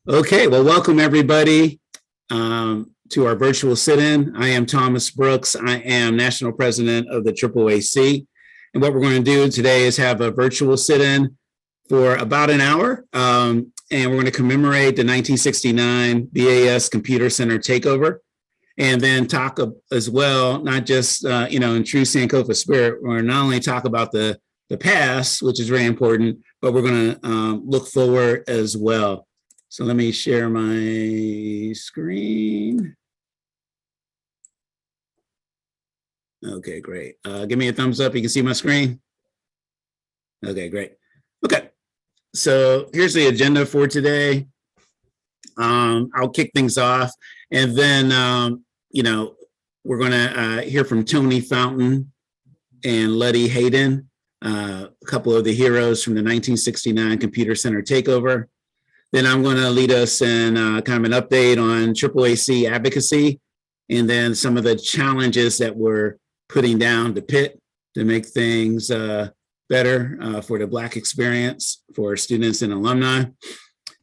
Okay, well, welcome everybody to our virtual sit-in. I am Thomas Brooks. I am National President of the AAAC. And what we're going to do today is have a virtual sit-in for about an hour. And we're going to commemorate the 1969 BAS Computer Center Takeover. And then talk as well, not just, in true Sankofa spirit, we're not only talk about the past, which is very important, but we're going to look forward as well. So let me share my screen. Okay, great. Give me a thumbs up. You can see my screen. Okay, great. Okay, so here's the agenda for today. I'll kick things off, and then we're going to hear from Tony Fountain and Letty Hayden, a couple of the heroes from the 1969 Computer Center Takeover. Then I'm going to lead us in kind of an update on AAAC advocacy, and then some of the challenges that we're putting down to Pitt to make things better for the Black experience for students and alumni.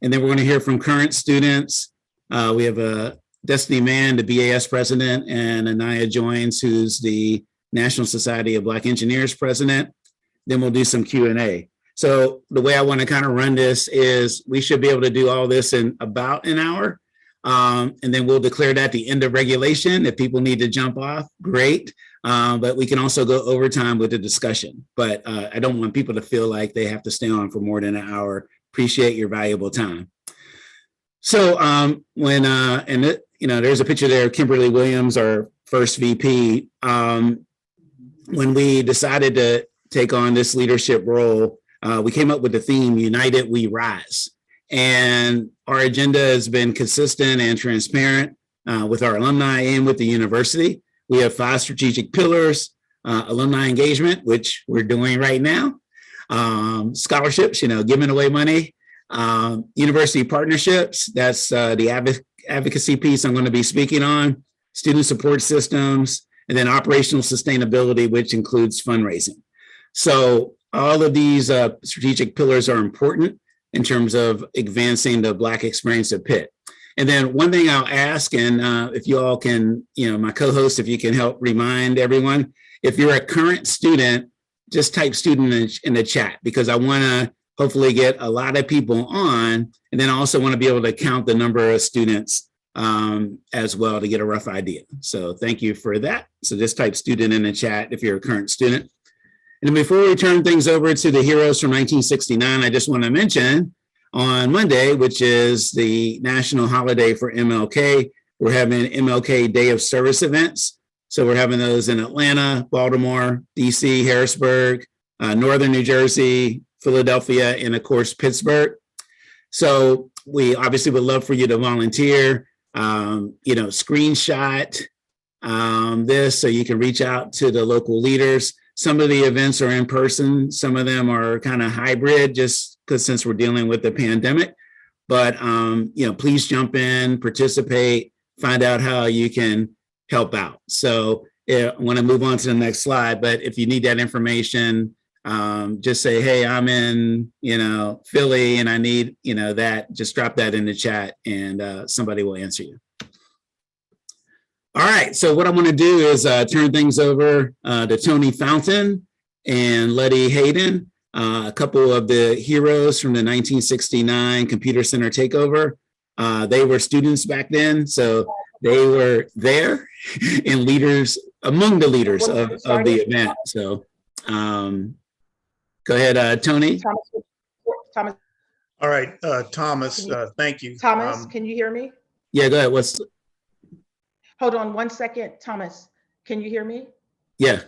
And then we're going to hear from current students. We have a Destiny Mann, the BAS president, and Anaya Joins, who's the National Society of Black Engineers president. Then we'll do some Q&A. So the way I want to kind of run this is we should be able to do all this in about an hour. And then we'll declare that the end of regulation. If people need to jump off, great. But we can also go overtime with the discussion. But I don't want people to feel like they have to stay on for more than an hour. Appreciate your valuable time. So there's a picture there of Kimberly Williams, our first VP. When we decided to take on this leadership role, we came up with the theme, United We Rise. And our agenda has been consistent and transparent with our alumni and with the university. We have 5 strategic pillars: alumni engagement, which we're doing right now, scholarships, giving away money, university partnerships, that's the advocacy piece I'm going to be speaking on, student support systems, and then operational sustainability, which includes fundraising. So all of these strategic pillars are important in terms of advancing the Black experience at Pitt. And then one thing I'll ask, and if you all can, my co-host, if you can help remind everyone, if you're a current student, just type student in the chat, because I want to hopefully get a lot of people on, and then I also want to be able to count the number of students as well to get a rough idea. So thank you for that. So just type student in the chat if you're a current student. And before we turn things over to the heroes from 1969, I just want to mention on Monday, which is the national holiday for MLK, we're having MLK Day of Service events. So we're having those in Atlanta, Baltimore, DC, Harrisburg, Northern New Jersey, Philadelphia, and of course, Pittsburgh. So we obviously would love for you to volunteer, screenshot this so you can reach out to the local leaders. Some of the events are in person. Some of them are kind of hybrid just because since we're dealing with the pandemic. But, please jump in, participate, find out how you can help out. So I want to move on to the next slide. But if you need that information, just say, hey, I'm in, Philly and I need, that. Just drop that in the chat and somebody will answer you. All right, so what I'm going to do is turn things over to Tony Fountain and Letty Hayden, a couple of the heroes from the 1969 Computer Center Takeover. They were students back then, so they were there and leaders, among the leaders of the event. So go ahead, Tony. Thomas. All right, Thomas, thank you. Thomas, can you hear me? Yeah, go ahead. Hold on 1 second, Thomas. Can you hear me? Yeah.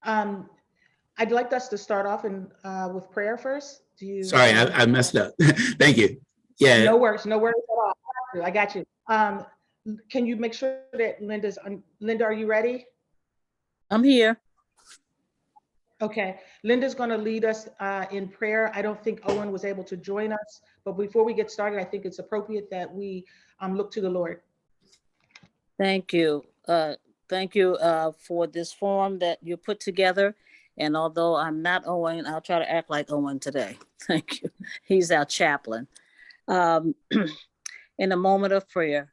I'd like us to start off with prayer first. Do you? Sorry, I messed up. Thank you. Yeah. No worries at all. I got you. Can you make sure that Linda, are you ready? I'm here. Okay, Linda's going to lead us in prayer. I don't think Owen was able to join us, but before we get started, I think it's appropriate that we look to the Lord. Thank you. Thank you for this forum that you put together. And although I'm not Owen, I'll try to act like Owen today. Thank you. He's our chaplain. In a moment of prayer,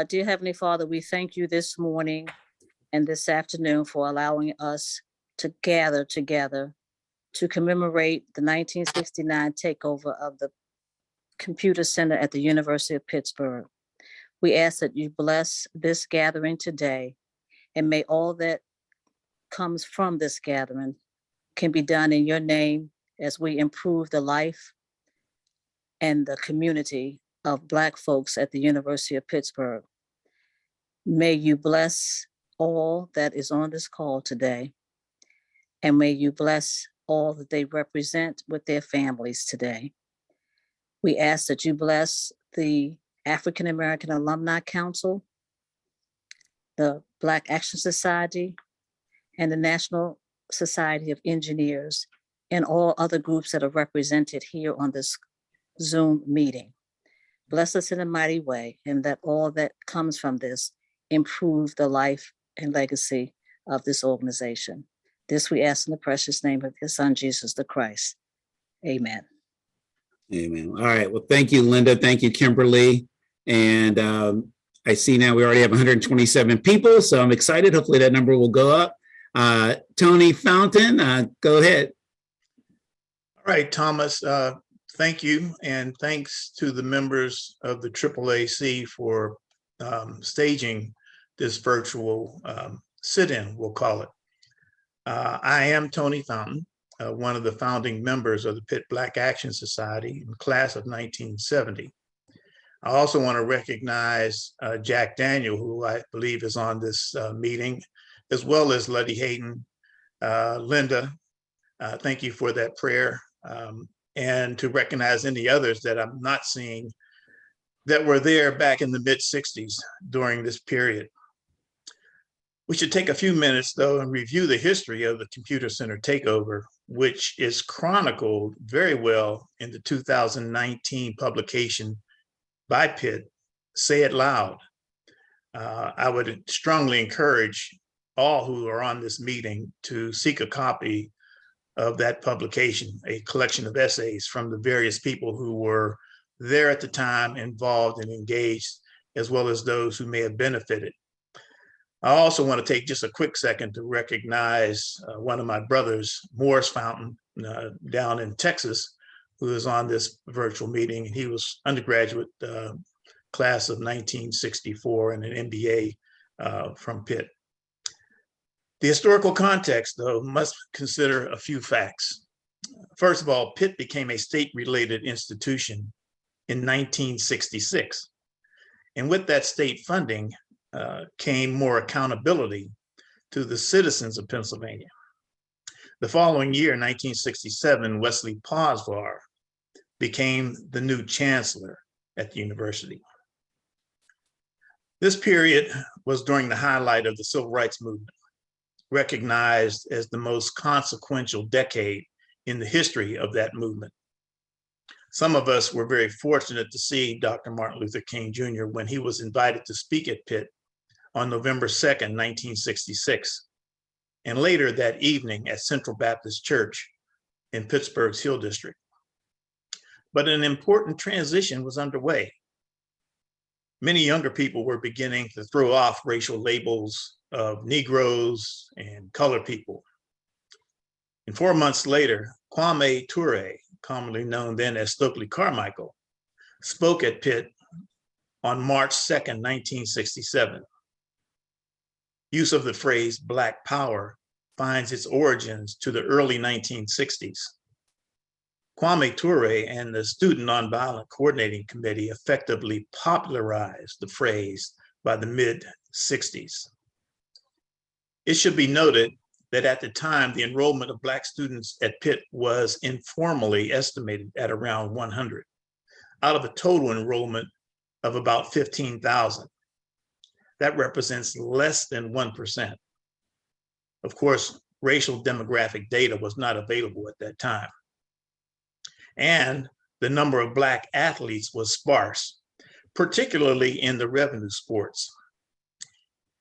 dear Heavenly Father, we thank you this morning and this afternoon for allowing us to gather together to commemorate the 1969 takeover of the Computer Center at the University of Pittsburgh. We ask that you bless this gathering today, and may all that comes from this gathering can be done in your name as we improve the life and the community of Black folks at the University of Pittsburgh. May you bless all that is on this call today, and may you bless all that they represent with their families today. We ask that you bless the African American Alumni Council, the Black Action Society, and the National Society of Engineers, and all other groups that are represented here on this Zoom meeting. Bless us in a mighty way, and that all that comes from this improve the life and legacy of this organization. This we ask in the precious name of your Son, Jesus the Christ. Amen. Amen. All right. Well, thank you, Linda. Thank you, Kimberly. And I see now we already have 127 people, so I'm excited. Hopefully that number will go up. Tony Fountain, go ahead. All right, Thomas, thank you. And thanks to the members of the AAAC for staging this virtual sit-in, we'll call it. I am Tony Fountain, one of the founding members of the Pitt Black Action Society in the class of 1970. I also want to recognize Jack Daniel, who I believe is on this meeting, as well as Letty Hayden, Linda. Thank you for that prayer. And to recognize any others that I'm not seeing that were there back in the mid-60s during this period. We should take a few minutes, though, and review the history of the Computer Center Takeover, which is chronicled very well in the 2019 publication by Pitt, Say It Loud. I would strongly encourage all who are on this meeting to seek a copy of that publication, a collection of essays from the various people who were there at the time, involved and engaged, as well as those who may have benefited. I also want to take just a quick second to recognize one of my brothers, Morris Fountain, down in Texas, who is on this virtual meeting. He was undergraduate class of 1964 and an MBA from Pitt. The historical context, though, must consider a few facts. First of all, Pitt became a state-related institution in 1966. And with that state funding came more accountability to the citizens of Pennsylvania. The following year, 1967, Wesley Posvar became the new chancellor at the university. This period was during the highlight of the Civil Rights Movement, recognized as the most consequential decade in the history of that movement. Some of us were very fortunate to see Dr. Martin Luther King Jr. when he was invited to speak at Pitt on November 2nd, 1966, and later that evening at Central Baptist Church in Pittsburgh's Hill District. But an important transition was underway. Many younger people were beginning to throw off racial labels of Negroes and colored people. And 4 months later, Kwame Ture, commonly known then as Stokely Carmichael, spoke at Pitt on March 2nd, 1967. Use of the phrase Black Power finds its origins to the early 1960s. Kwame Ture and the Student Nonviolent Coordinating Committee effectively popularized the phrase by the mid-60s. It should be noted that at the time, the enrollment of Black students at Pitt was informally estimated at around 100, out of a total enrollment of about 15,000. That represents less than 1%. Of course, racial demographic data was not available at that time. And the number of Black athletes was sparse, particularly in the revenue sports.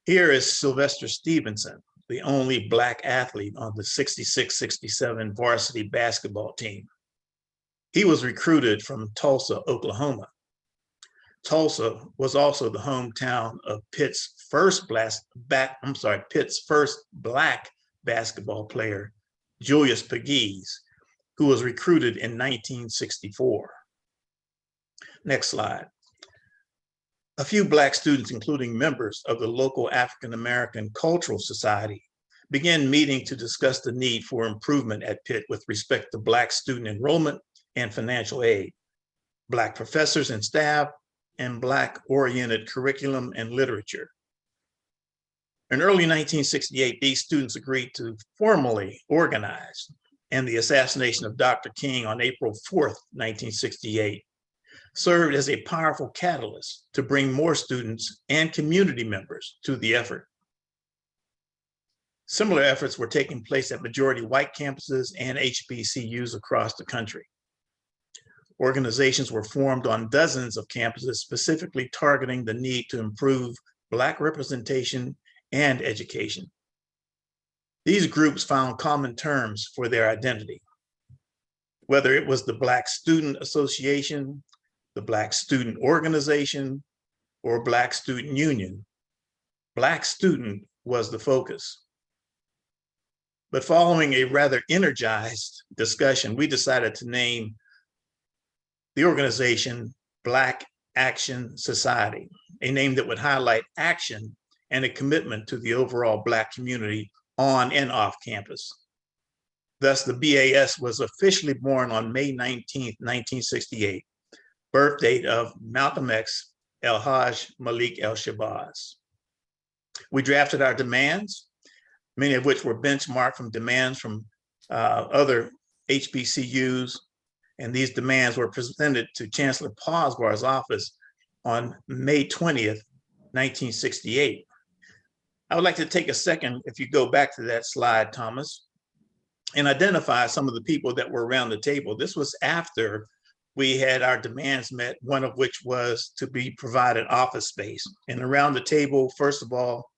Here is Sylvester Stevenson, the only Black athlete on the 66-67 varsity basketball team. He was recruited from Tulsa, Oklahoma. Tulsa was also the hometown of Pitt's first Black basketball player, Julius Pegues, who was recruited in 1964. Next slide. A few Black students, including members of the local African American Cultural Society, began meeting to discuss the need for improvement at Pitt with respect to Black student enrollment and financial aid, Black professors and staff, and Black-oriented curriculum and literature. In early 1968, these students agreed to formally organize, and the assassination of Dr. King on April 4th, 1968, served as a powerful catalyst to bring more students and community members to the effort. Similar efforts were taking place at majority white campuses and HBCUs across the country. Organizations were formed on dozens of campuses, specifically targeting the need to improve Black representation and education. These groups found common terms for their identity, whether it was the Black Student Association, the Black Student Organization, or Black Student Union. Black student was the focus. But following a rather energized discussion, we decided to name the organization Black Action Society, a name that would highlight action and a commitment to the overall Black community on and off campus. Thus, the BAS was officially born on May 19th, 1968, birth date of Malcolm X El-Hajj Malik El-Shabazz. We drafted our demands, many of which were benchmarked from demands from other HBCUs, and these demands were presented to Chancellor Posbar's office on May 20th, 1968. I would like to take a second, if you go back to that slide, Thomas, and identify some of the people that were around the table. This was after we had our demands met, one of which was to be provided office space. And around the table, first of all,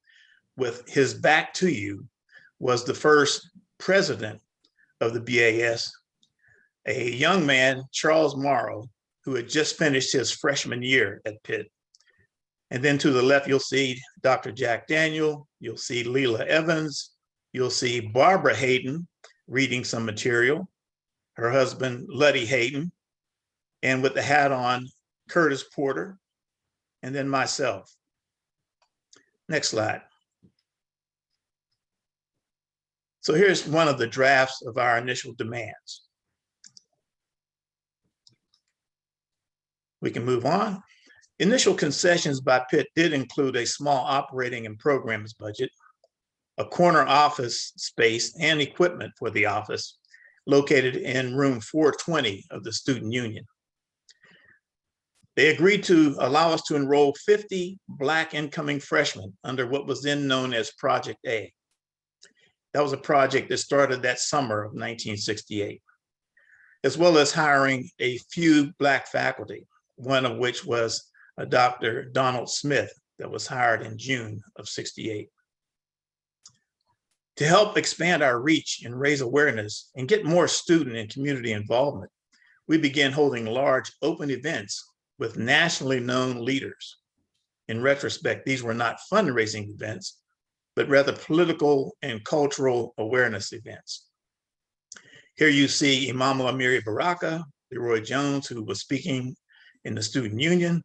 with his back to you, was the first president of the BAS, a young man, Charles Morrow, who had just finished his freshman year at Pitt. And then to the left, you'll see Dr. Jack Daniel, you'll see Leela Evans, you'll see Barbara Hayden reading some material, her husband, Luddy Hayden, and with the hat on, Curtis Porter, and then myself. Next slide. So here's one of the drafts of our initial demands. We can move on. Initial concessions by Pitt did include a small operating and programs budget, a corner office space and equipment for the office located in room 420 of the student union. They agreed to allow us to enroll 50 Black incoming freshmen under what was then known as Project A. That was a project that started that summer of 1968, as well as hiring a few Black faculty, one of which was Dr. Donald Smith that was hired in June of 68. To help expand our reach and raise awareness and get more student and community involvement, we began holding large open events with nationally known leaders. In retrospect, these were not fundraising events, but rather political and cultural awareness events. Here you see Imam Amiri Baraka, Leroy Jones, who was speaking in the student union.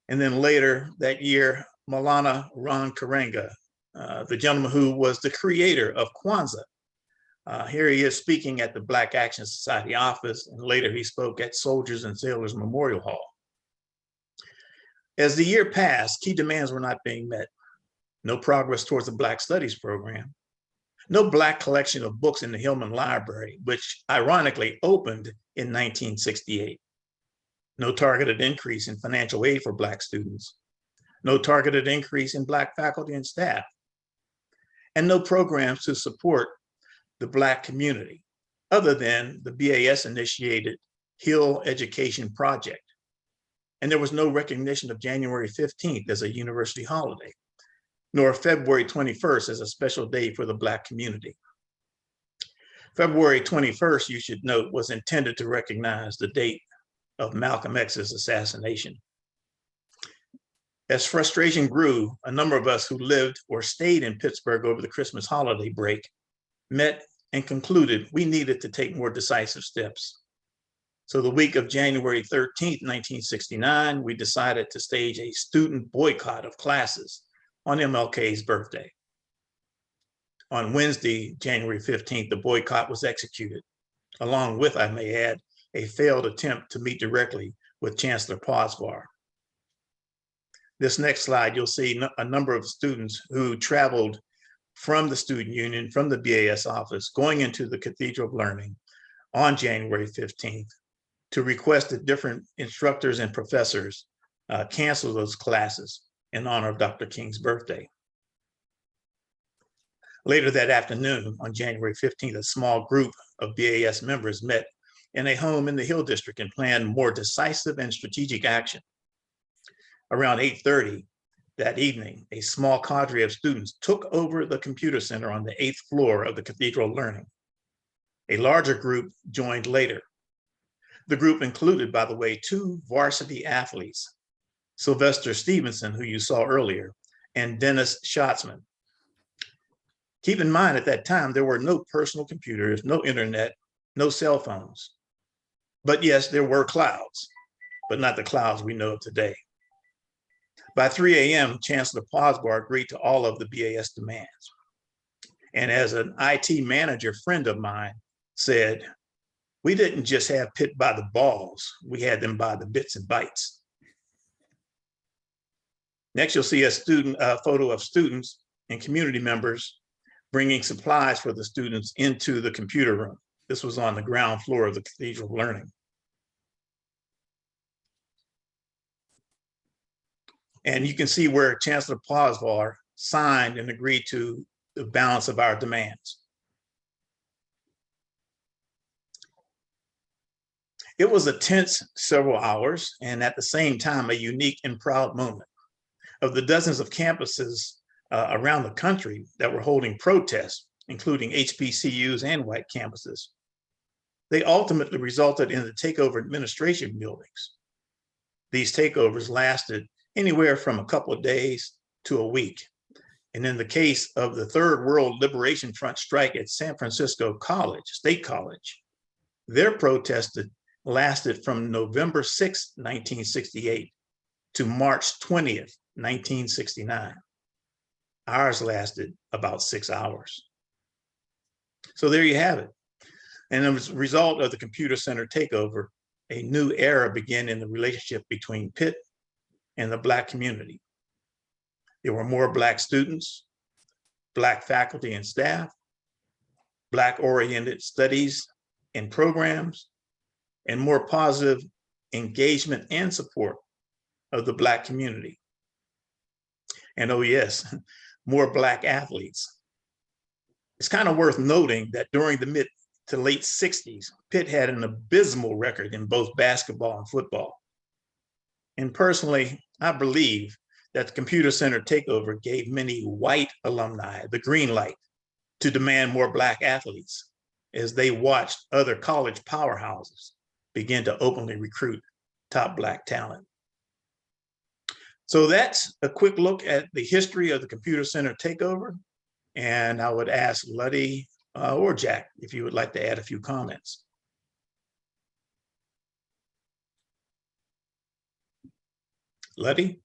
And then later that year, Maulana Ron Karenga, the gentleman who was the creator of Kwanzaa. Here he is speaking at the Black Action Society office, and later he spoke at Soldiers and Sailors Memorial Hall. As the year passed, key demands were not being met. No progress towards a Black Studies program. No Black collection of books in the Hillman Library, which ironically opened in 1968. No targeted increase in financial aid for Black students. No targeted increase in Black faculty and staff. And no programs to support the Black community, other than the BAS initiated Hill Education Project. And there was no recognition of January 15th as a university holiday. nor February 21st as a special day for the Black community. February 21st, you should note, was intended to recognize the date of Malcolm X's assassination. As frustration grew, a number of us who lived or stayed in Pittsburgh over the Christmas holiday break met and concluded we needed to take more decisive steps. So the week of January 13th, 1969, we decided to stage a student boycott of classes on MLK's birthday. On Wednesday, January 15th, the boycott was executed, along with, I may add, a failed attempt to meet directly with Chancellor Posvar. This next slide, you'll see a number of students who traveled from the student union, from the BAS office, going into the Cathedral of Learning on January 15th to request that different instructors and professors cancel those classes in honor of Dr. King's birthday. Later that afternoon, on January 15th, a small group of BAS members met in a home in the Hill District and planned more decisive and strategic action. Around 8:30 that evening, a small cadre of students took over the computer center on the 8th floor of the Cathedral of Learning. A larger group joined later. The group included, by the way, 2 varsity athletes, Sylvester Stevenson, who you saw earlier, and Dennis Schatzman. Keep in mind, at that time, there were no personal computers, no internet, no cell phones. But yes, there were clouds, but not the clouds we know of today. By 3 a.m., Chancellor Posvar agreed to all of the BAS demands. And as an IT manager friend of mine said, we didn't just have Pitt by the balls, we had them by the bits and bytes. Next, you'll see a photo of students and community members bringing supplies for the students into the computer room. This was on the ground floor of the Cathedral of Learning. And you can see where Chancellor Posvar signed and agreed to the balance of our demands. It was a tense several hours, and at the same time, a unique and proud moment. Of the dozens of campuses around the country that were holding protests, including HBCUs and white campuses, they ultimately resulted in the takeover administration buildings. These takeovers lasted anywhere from a couple of days to a week. And in the case of the Third World Liberation Front strike at San Francisco College, State College, their protest lasted from November 6, 1968 to March 20th, 1969. Ours lasted about 6 hours. So there you have it. And as a result of the computer center takeover, a new era began in the relationship between Pitt and the Black community. There were more Black students, Black faculty and staff, Black-oriented studies and programs, and more positive engagement and support of the Black community. And oh yes, more Black athletes. It's kind of worth noting that during the mid to late 60s, Pitt had an abysmal record in both basketball and football. And personally, I believe that the computer center takeover gave many white alumni the green light to demand more Black athletes as they watched other college powerhouses begin to openly recruit top Black talent. So that's a quick look at the history of the computer center takeover. And I would ask Luddy or Jack if you would like to add a few comments. Luddy?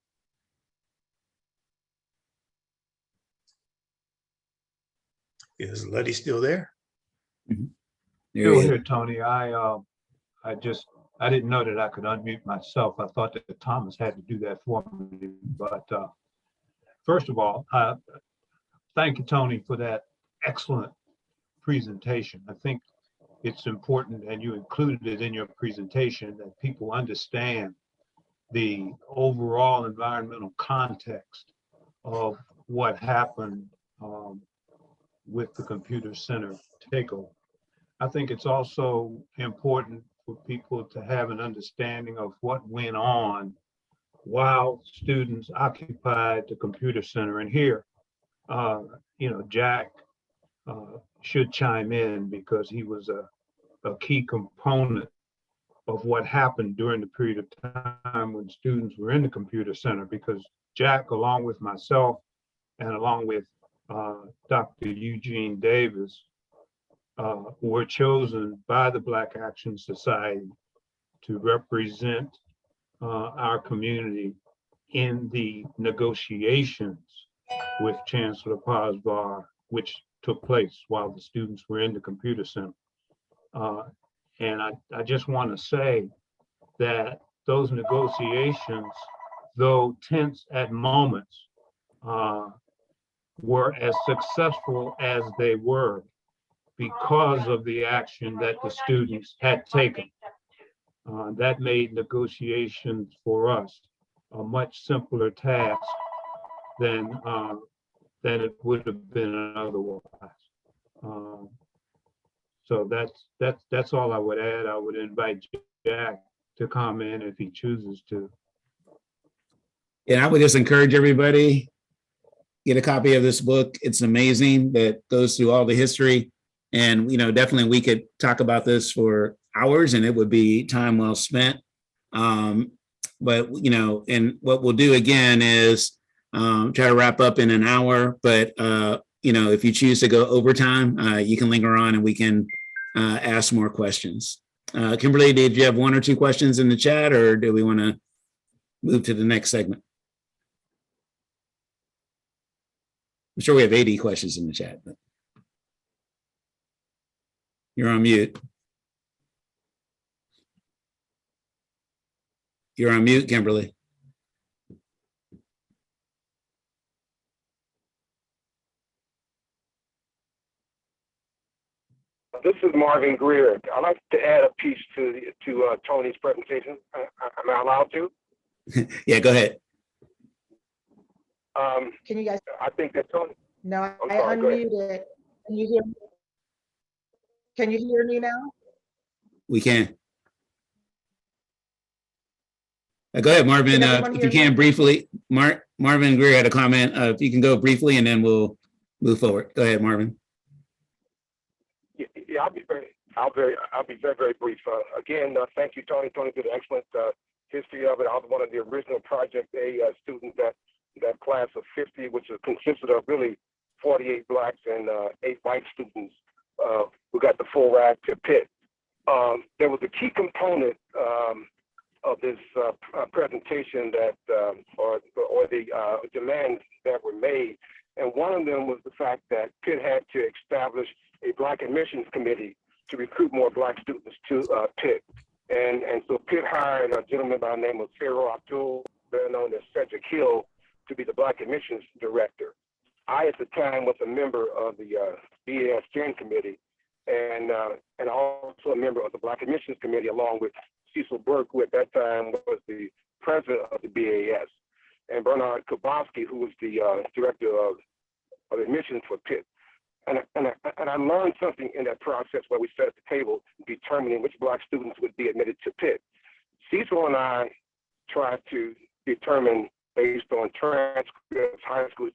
Is Luddy still there? There Still he is. here, Tony. I didn't know that I could unmute myself. I thought that Thomas had to do that for me. But first of all, thank you, Tony, for that excellent presentation. I think it's important, and you included it in your presentation, that people understand the overall environmental context of what happened with the computer center takeover. I think it's also important for people to have an understanding of what went on while students occupied the computer center. And here, Jack should chime in because he was a key component of what happened during the period of time when students were in the computer center, because Jack, along with myself and along with Dr. Eugene Davis, were chosen by the Black Action Society to represent our community in the negotiations with Chancellor Pazbar, which took place while the students were in the computer center. And I just want to say that those negotiations, though tense at moments, were as successful as they were because of the action that the students had taken. That made negotiations for us a much simpler task than it would have been otherwise. So that's all I would add. I would invite Jack to comment if he chooses to. And I would just encourage everybody, get a copy of this book. It's amazing. That goes through all the history. And, definitely we could talk about this for hours and it would be time well spent. But, and what we'll do again is try to wrap up in an hour. But, if you choose to go overtime, you can linger on and we can ask more questions. Kimberly, did you have one or two questions in the chat, or do we want to move to the next segment? I'm sure we have 80 questions in the chat. But you're on mute. You're on mute, Kimberly. This is Marvin Greer. I'd like to add a piece to Tony's presentation. Am I allowed to? Yeah, go ahead. Can you guys? I think that Tony. No, I sorry, unmuted. Can you hear me? Can you hear me now? We can. Go ahead, Marvin. If you can briefly, Marvin Greer had a comment. If you can go briefly, and then we'll move forward. Go ahead, Marvin. Yeah, I'll be very brief. Again, thank you, Tony. Tony did an excellent history of it. I was one of the original Project A students that class of 50, which consisted of really 48 blacks and 8 white students who got the full ride to Pitt. There was a key component of this presentation that, or the demands that were made, and one of them was the fact that Pitt had to establish a Black admissions committee to recruit more Black students to Pitt. And so Pitt hired a gentleman by the name of Pharaoh Abdul, better known as Cedric Hill, to be the Black admissions director. I, at the time, was a member of the BAS Steering Committee and also a member of the Black admissions committee, along with Cecil Burke, who at that time was the president of the BAS, and Bernard Kubowski, who was the director of admissions for Pitt. And I learned something in that process where we sat at the table determining which Black students would be admitted to Pitt. Cecil and I tried to determine, based on transcripts, high school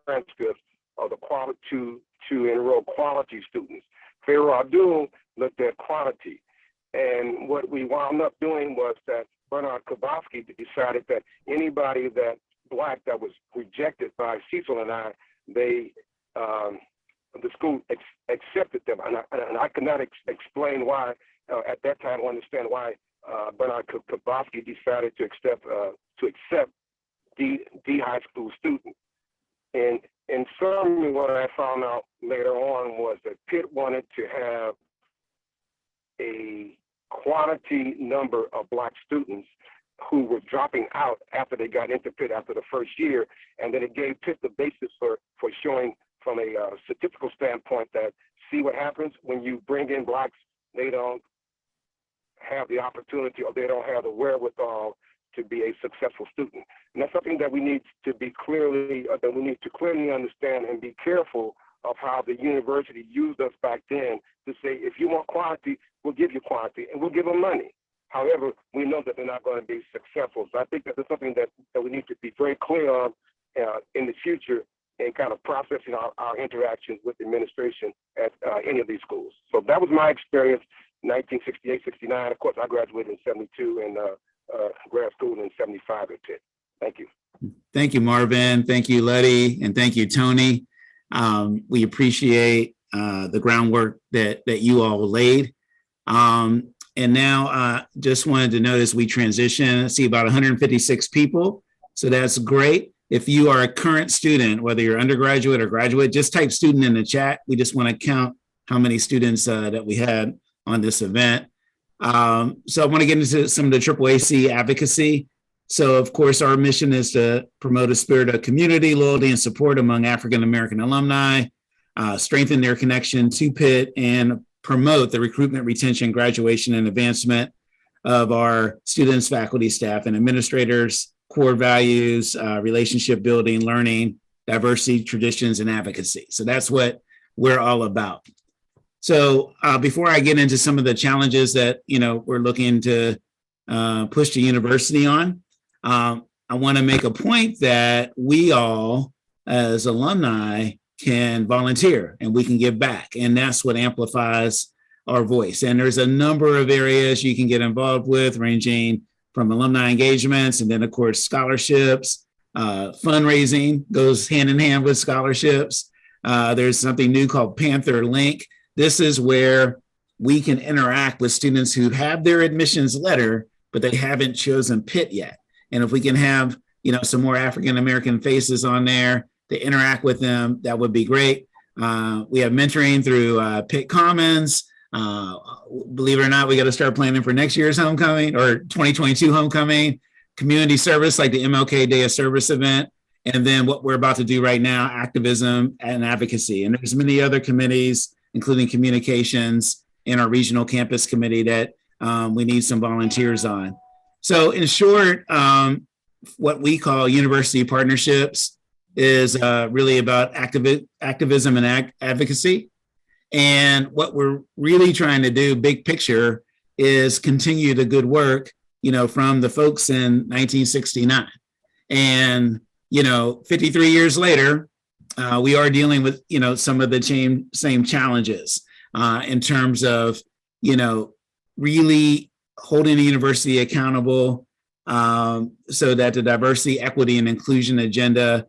transcripts, of the quality to enroll quality students. Pharaoh Abdul looked at quantity. And what we wound up doing was that Bernard Kubowski decided that anybody that Black that was rejected by Cecil and I, the school accepted them, and I could not explain why at that time, or understand why Bernard Kubowski decided to accept the high school student. And in summary, what I found out later on was that Pitt wanted to have a quantity number of Black students who were dropping out after they got into Pitt after the first year, and then it gave Pitt the basis for showing from a statistical standpoint that, see what happens when you bring in Blacks, they don't have the opportunity, or they don't have the wherewithal to be a successful student. And that's something that we need to clearly understand and be careful of how the university used us back then to say, if you want quantity, we'll give you quantity and we'll give them money. However, we know that they're not going to be successful. So I think that there's something that we need to be very clear on in the future, in kind of processing our interactions with administration at any of these schools. So that was my experience, 1968, 69. Of course, I graduated in 72 and grad school in 75 at Pitt. Thank you. Thank you, Marvin. Thank you, Letty, and thank you, Tony. We appreciate the groundwork that you all laid. And now just wanted to notice we transition, I see about 156 people. So that's great. If you are a current student, whether you're undergraduate or graduate, just type student in the chat. We just want to count how many students that we had on this event. So I want to get into some of the AAAC advocacy. So of course, our mission is to promote a spirit of community, loyalty, and support among African-American alumni, strengthen their connection to Pitt, and promote the recruitment, retention, graduation, and advancement of our students, faculty, staff, and administrators, core values, relationship building, learning, diversity, traditions, and advocacy. So that's what we're all about. So before I get into some of the challenges that we're looking to push the university on, I want to make a point that we all, as alumni, can volunteer and we can give back. And that's what amplifies our voice. And there's a number of areas you can get involved with, ranging from alumni engagements, and then of course, scholarships, fundraising goes hand in hand with scholarships. There's something new called Panther Link. This is where we can interact with students who have their admissions letter, but they haven't chosen Pitt yet. And if we can have, some more African-American faces on there to interact with them, that would be great. We have mentoring through Pitt Commons. Believe it or not, we got to start planning for next year's homecoming or 2022 homecoming, community service like the MLK Day of Service event, and then what we're about to do right now, activism and advocacy. And there's many other committees, including communications and our regional campus committee that we need some volunteers on. So in short, what we call university partnerships is really about activism and advocacy. And what we're really trying to do, big picture, is continue the good work, from the folks in 1969. And, 53 years later, we are dealing with, some of the same challenges in terms of, really holding the university accountable so that the diversity, equity, and inclusion agenda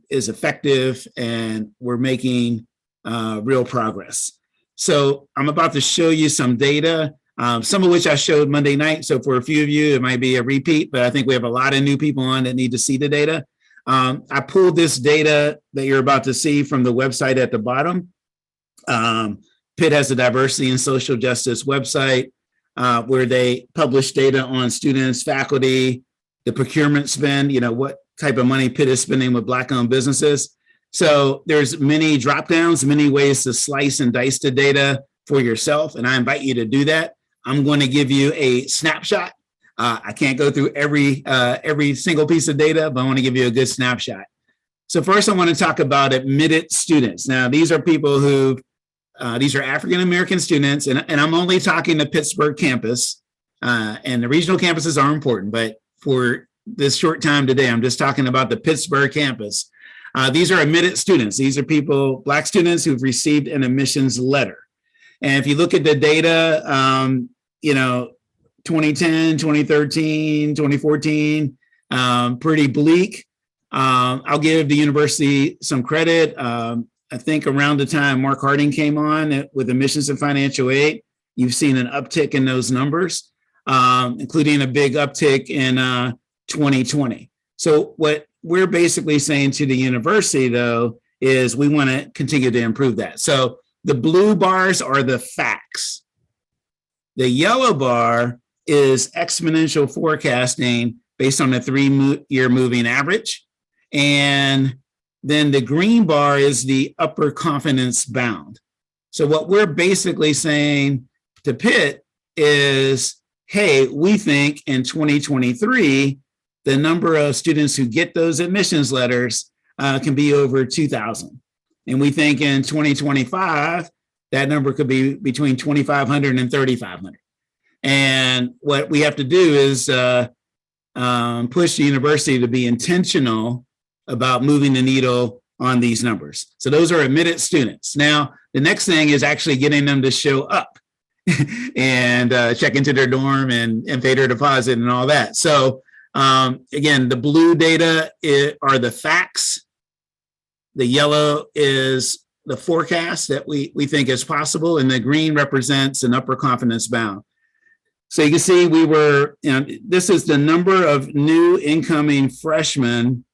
is effective, and we're making real progress. So I'm about to show you some data, some of which I showed Monday night. So for a few of you, it might be a repeat, but I think we have a lot of new people on that need to see the data. I pulled this data that you're about to see from the website at the bottom. Pitt has a diversity and social justice website where they publish data on students, faculty, the procurement spend, what type of money Pitt is spending with Black-owned businesses. So there's many drop downs, many ways to slice and dice the data for yourself. And I invite you to do that. I'm going to give you a snapshot. I can't go through every single piece of data, but I want to give you a good snapshot. So first I want to talk about admitted students. Now, these are people who, these are African-American students, and I'm only talking the Pittsburgh campus, and the regional campuses are important, but for this short time today, I'm just talking about the Pittsburgh campus. These are admitted students. These are people, Black students who've received an admissions letter. And if you look at the data, 2010, 2013, 2014, pretty bleak. I'll give the university some credit. I think around the time Mark Harding came on with admissions and financial aid, you've seen an uptick in those numbers, including a big uptick in 2020. So what we're basically saying to the university, though, is we want to continue to improve that. So the blue bars are the facts. The yellow bar is exponential forecasting based on a 3-year moving average. And then the green bar is the upper confidence bound. So what we're basically saying to Pitt is, hey, we think in 2023, the number of students who get those admissions letters can be over 2,000. And we think in 2025, that number could be between 2,500 and 3,500. And what we have to do is push the university to be intentional about moving the needle on these numbers. So those are admitted students. Now, the next thing is actually getting them to show up and check into their dorm and pay their deposit and all that. So again, the blue data are the facts. The yellow is the forecast that we think is possible, and the green represents an upper confidence bound. So you can see this is the number of new incoming freshmen,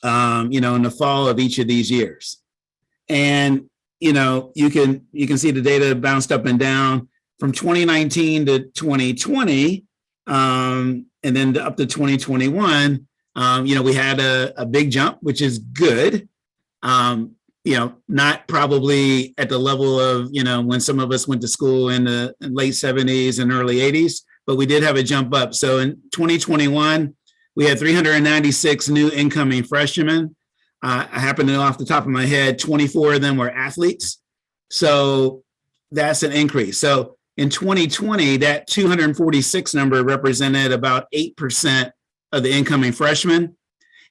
in the fall of each of these years. And, you can see the data bounced up and down from 2019 to 2020, and then up to 2021. We had a big jump, which is good. Not probably at the level of, when some of us went to school in the late 70s and early 80s, but we did have a jump up. So in 2021, we had 396 new incoming freshmen. I happen to know off the top of my head, 24 of them were athletes. So that's an increase. So in 2020, that 246 number represented about 8% of the incoming freshmen.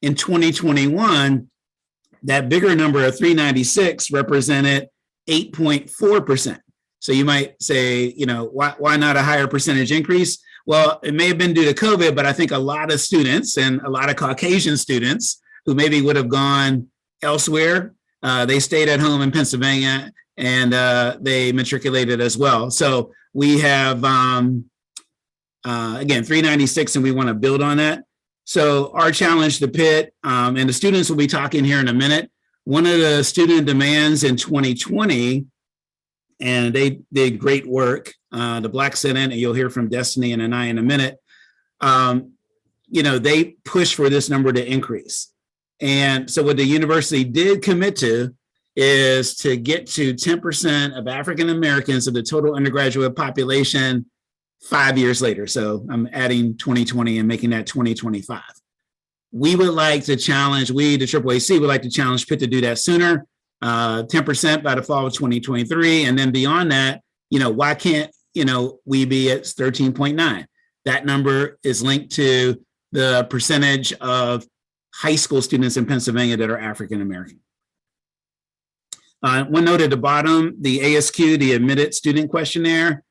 In 2021, that bigger number of 396 represented 8.4%. So you might say, why not a higher percentage increase? Well, it may have been due to COVID, but I think a lot of students and a lot of Caucasian students who maybe would have gone elsewhere, they stayed at home in Pennsylvania and they matriculated as well. So we have, again, 396, and we want to build on that. So our challenge to Pitt, and the students will be talking here in a minute. One of the student demands in 2020, and they did great work, the Black Senate, and you'll hear from Destiny and I in a minute. They pushed for this number to increase. And so what the university did commit to is to get to 10% of African Americans of the total undergraduate population 5 years later. So I'm adding 2020 and making that 2025. We would like to challenge, the AAAC would like to challenge Pitt to do that sooner, 10% by the fall of 2023. And then beyond that, why can't, we be at 13.9? That number is linked to the percentage of high school students in Pennsylvania that are African American. One note at the bottom, the ASQ, the admitted student questionnaire.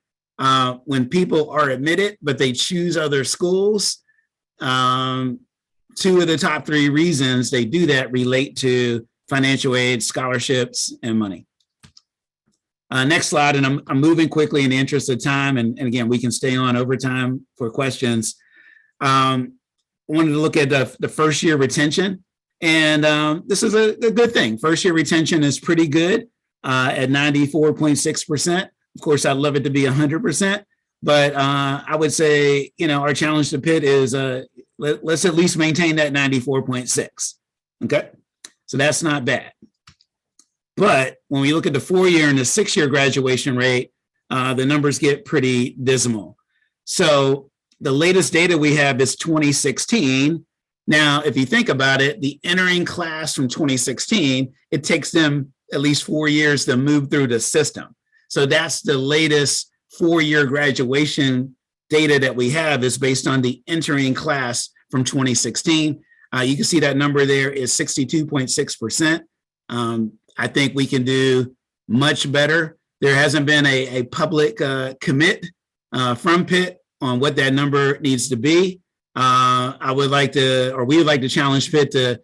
When people are admitted, but they choose other schools, two of the top three reasons they do that relate to financial aid, scholarships, and money. Next slide, and I'm moving quickly in the interest of time, and again, we can stay on overtime for questions. I wanted to look at the first year retention, and this is a good thing. First year retention is pretty good at 94.6%. Of course, I'd love it to be 100%, but I would say, our challenge to Pitt is let's at least maintain that 94.6. Okay, so that's not bad. But when we look at the 4-year and the 6-year graduation rate, the numbers get pretty dismal. So the latest data we have is 2016. Now, if you think about it, the entering class from 2016, it takes them at least 4 years to move through the system. So that's the latest 4-year graduation data that we have is based on the entering class from 2016. You can see that number there is 62.6%. I think we can do much better. There hasn't been a public commit from Pitt on what that number needs to be. We would like to challenge Pitt to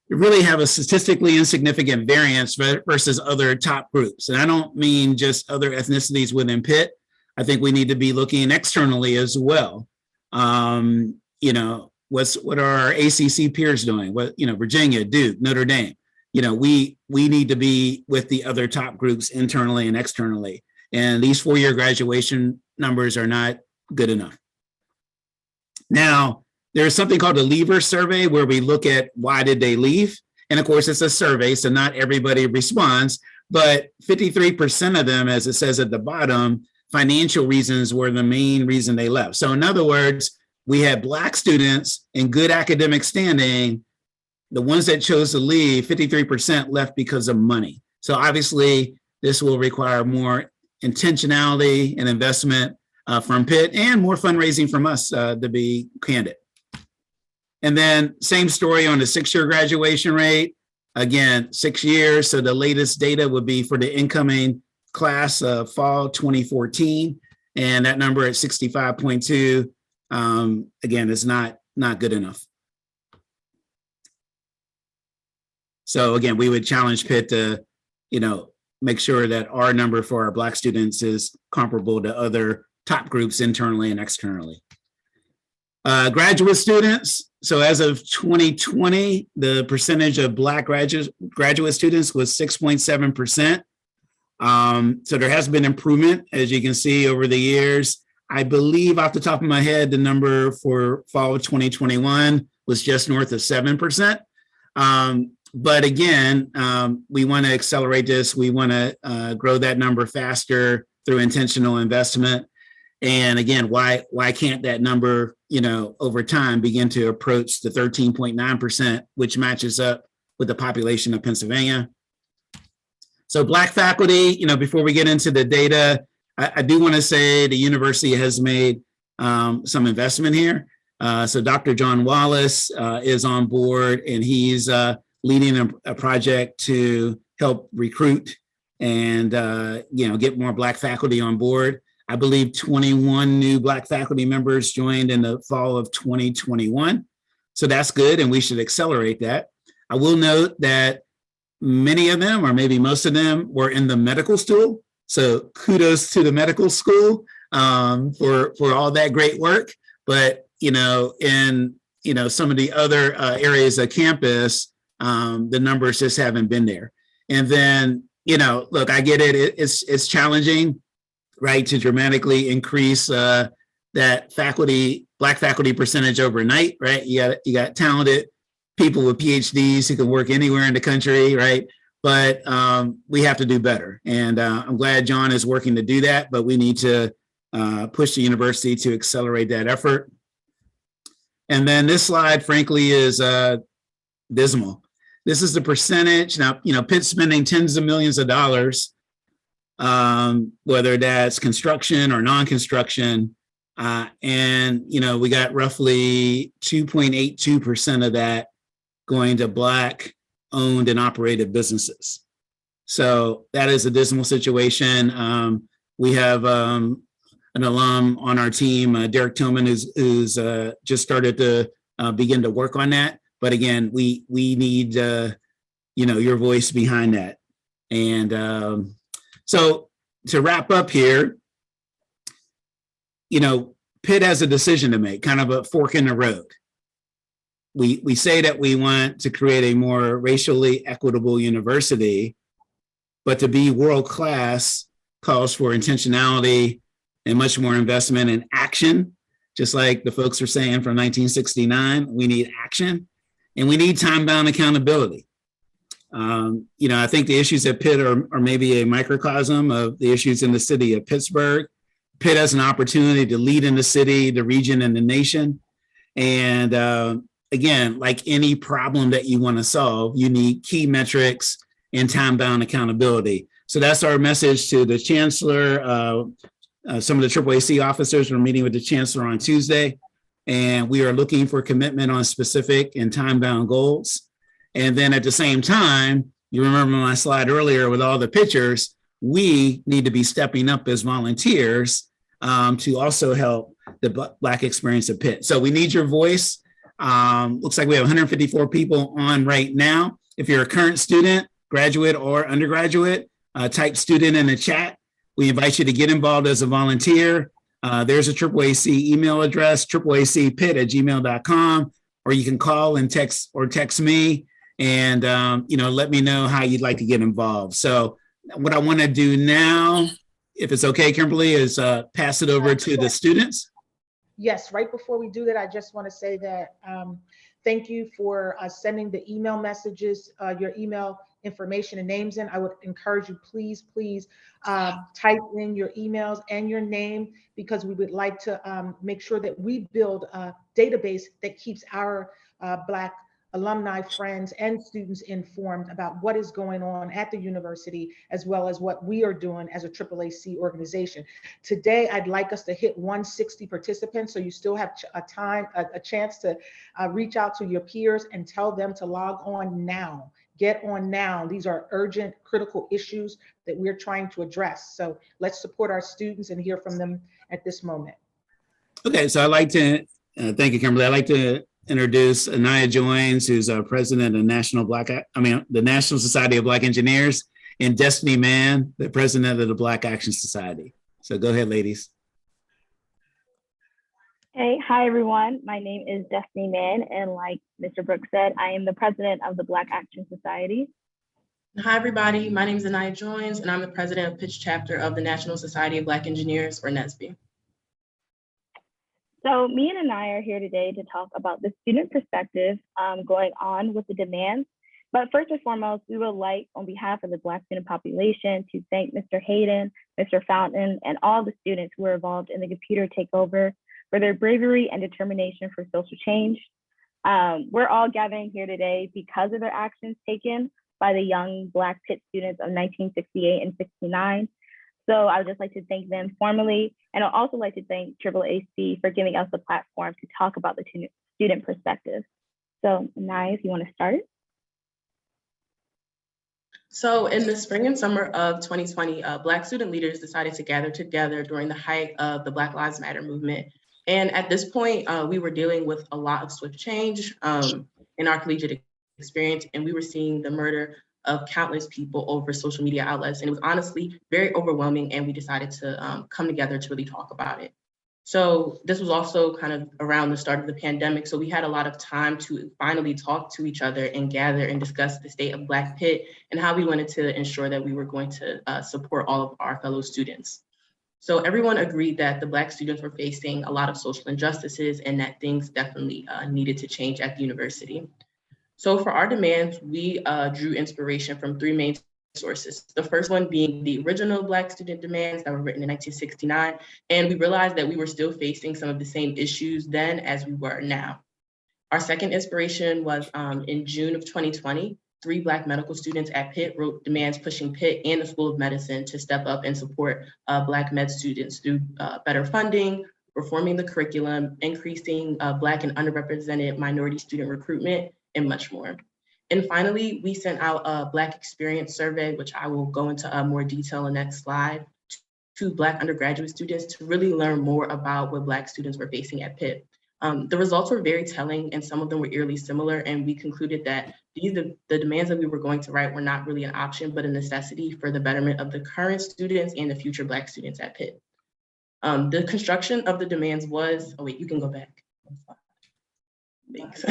really have a statistically insignificant variance versus other top groups. And I don't mean just other ethnicities within Pitt. I think we need to be looking externally as well. What are our ACC peers doing? Virginia, Duke, Notre Dame. We need to be with the other top groups internally and externally. And these 4-year graduation numbers are not good enough. Now, there's something called the Leaver Survey where we look at why did they leave? And of course, it's a survey, so not everybody responds, but 53% of them, as it says at the bottom, financial reasons were the main reason they left. So in other words, we had Black students in good academic standing. The ones that chose to leave, 53% left because of money. So obviously, this will require more intentionality and investment from Pitt and more fundraising from us, to be candid. And then same story on the 6-year graduation rate. Again, 6 years. So the latest data would be for the incoming class of fall 2014. And that number at 65.2, again, is not good enough. So again, we would challenge Pitt to, make sure that our number for our Black students is comparable to other top groups internally and externally. Graduate students. So as of 2020, the percentage of Black graduate students was 6.7%. So there has been improvement, as you can see, over the years. I believe off the top of my head, the number for fall of 2021 was just north of 7%. But again, we want to accelerate this. We want to grow that number faster through intentional investment. And again, why can't that number, over time begin to approach the 13.9%, which matches up with the population of Pennsylvania? So Black faculty, before we get into the data, I do want to say the university has made some investment here. So Dr. John Wallace is on board, and he's leading a project to help recruit and get more Black faculty on board. I believe 21 new Black faculty members joined in the fall of 2021. So that's good, and we should accelerate that. I will note that many of them, or maybe most of them, were in the medical school. So kudos to the medical school for all that great work. But, in some of the other areas of campus, the numbers just haven't been there. And then, look, I get it. It's challenging, right, to dramatically increase that Black faculty percentage overnight, right? You got talented people with PhDs who can work anywhere in the country, right? But we have to do better. And I'm glad John is working to do that, but we need to push the university to accelerate that effort. And then this slide, frankly, is dismal. This is the percentage. Now, Pitt's spending tens of millions of dollars, whether that's construction or non-construction. And, we got roughly 2.82% of that going to Black owned and operated businesses. So that is a dismal situation. We have an alum on our team, Derek Tillman, who's just started to begin to work on that. But again, we need, your voice behind that. And so to wrap up here, Pitt has a decision to make, kind of a fork in the road. We say that we want to create a more racially equitable university, but to be world-class calls for intentionality and much more investment in action. Just like the folks are saying from 1969, we need action, and we need time-bound accountability. I think the issues at Pitt are maybe a microcosm of the issues in the city of Pittsburgh. Pitt has an opportunity to lead in the city, the region, and the nation. And again, like any problem that you want to solve, you need key metrics and time-bound accountability. So that's our message to the chancellor. Some of the AAAC officers are meeting with the chancellor on Tuesday, and we are looking for commitment on specific and time-bound goals. And then at the same time, you remember my slide earlier with all the pictures, we need to be stepping up as volunteers to also help the Black experience at Pitt. So we need your voice. Looks like we have 154 people on right now. If you're a current student, graduate, or undergraduate, type student in the chat. We invite you to get involved as a volunteer. There's a AAAC email address, aaaacpitt@gmail.com, or you can call and text me and, let me know how you'd like to get involved. So what I want to do now, if it's okay, Kimberly, is pass it over to the students. Yes, right before we do that, I just want to say that thank you for sending the email messages, your email information and names in. I would encourage you, please type in your emails and your name, because we would like to make sure that we build a database that keeps our Black alumni, friends, and students informed about what is going on at the university, as well as what we are doing as a AAAC organization. Today, I'd like us to hit 160 participants, so you still have a chance to reach out to your peers and tell them to log on now. get on now. These are urgent, critical issues that we're trying to address. So let's support our students and hear from them at this moment. Okay, so I'd like to, thank you, Kimberly. I'd like to introduce Anaya Joines, who's our president of the National Society of Black Engineers, and Destiny Mann, the president of the Black Action Society. So go ahead, ladies. Hey, hi everyone. My name is Destiny Mann, and like Mr. Brooks said, I am the president of the Black Action Society. Hi everybody, my name is Anaya Joines, and I'm the president of Pitt chapter of the National Society of Black Engineers, or NSBE. So me and Anaya are here today to talk about the student perspective going on with the demands. But first and foremost, we would like, on behalf of the Black student population, to thank Mr. Hayden, Mr. Fountain, and all the students who were involved in the computer takeover for their bravery and determination for social change. We're all gathering here today because of their actions taken by the young Black Pitt students of 1968 and 69. So I would just like to thank them formally. And I'd also like to thank AAAC for giving us a platform to talk about the student perspective. So Anaya, if you want to start. So in the spring and summer of 2020, Black student leaders decided to gather together during the height of the Black Lives Matter movement. And at this point, we were dealing with a lot of swift change in our collegiate experience, and we were seeing the murder of countless people over social media outlets. And it was honestly very overwhelming, and we decided to come together to really talk about it. So this was also kind of around the start of the pandemic. So we had a lot of time to finally talk to each other and gather and discuss the state of Black Pitt and how we wanted to ensure that we were going to support all of our fellow students. So everyone agreed that the Black students were facing a lot of social injustices and that things definitely needed to change at the university. So for our demands, we drew inspiration from three main sources. The first one being the original Black student demands that were written in 1969. And we realized that we were still facing some of the same issues then as we were now. Our second inspiration was in June of 2020, 3 Black medical students at Pitt wrote demands pushing Pitt and the School of Medicine to step up and support Black med students through better funding, reforming the curriculum, increasing Black and underrepresented minority student recruitment, and much more. And finally, we sent out a Black experience survey, which I will go into more detail in the next slide, to Black undergraduate students to really learn more about what Black students were facing at Pitt. The results were very telling, and some of them were eerily similar, and we concluded that the demands that we were going to write were not really an option, but a necessity for the betterment of the current students and the future Black students at Pitt. The construction of the demands was, oh wait, you can go back. Thanks.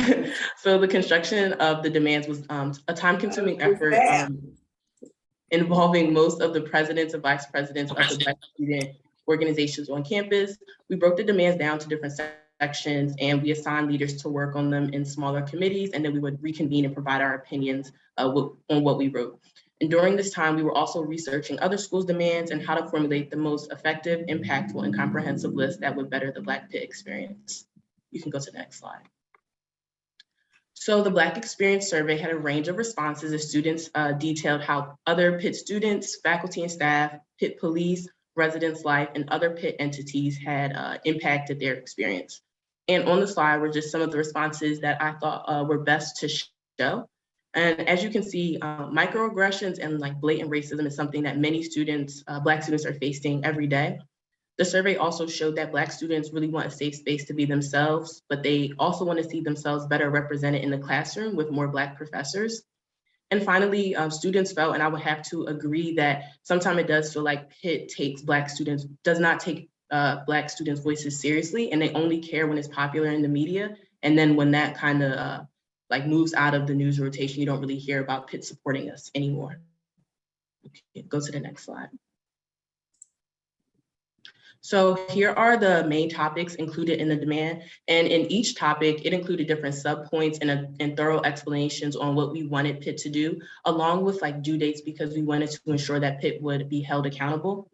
So the construction of the demands was a time-consuming effort involving most of the presidents and vice presidents of the Black student organizations on campus. We broke the demands down to different sections, and we assigned leaders to work on them in smaller committees, and then we would reconvene and provide our opinions on what we wrote. And during this time, we were also researching other schools' demands and how to formulate the most effective, impactful, and comprehensive list that would better the Black Pitt experience. You can go to the next slide. So the Black Experience Survey had a range of responses as students detailed how other Pitt students, faculty and staff, Pitt police, residence life, and other Pitt entities had impacted their experience. And on the slide were just some of the responses that I thought were best to show. And as you can see, microaggressions and like blatant racism is something that many students, Black students, are facing every day. The survey also showed that Black students really want a safe space to be themselves, but they also want to see themselves better represented in the classroom with more Black professors. And finally, students felt, and I would have to agree, that sometimes it does feel like Pitt does not take Black students' voices seriously, and they only care when it's popular in the media. And then when that kind of like moves out of the news rotation, you don't really hear about Pitt supporting us anymore. Okay, go to the next slide. So here are the main topics included in the demand. And in each topic, it included different subpoints and thorough explanations on what we wanted Pitt to do, along with like due dates, because we wanted to ensure that Pitt would be held accountable.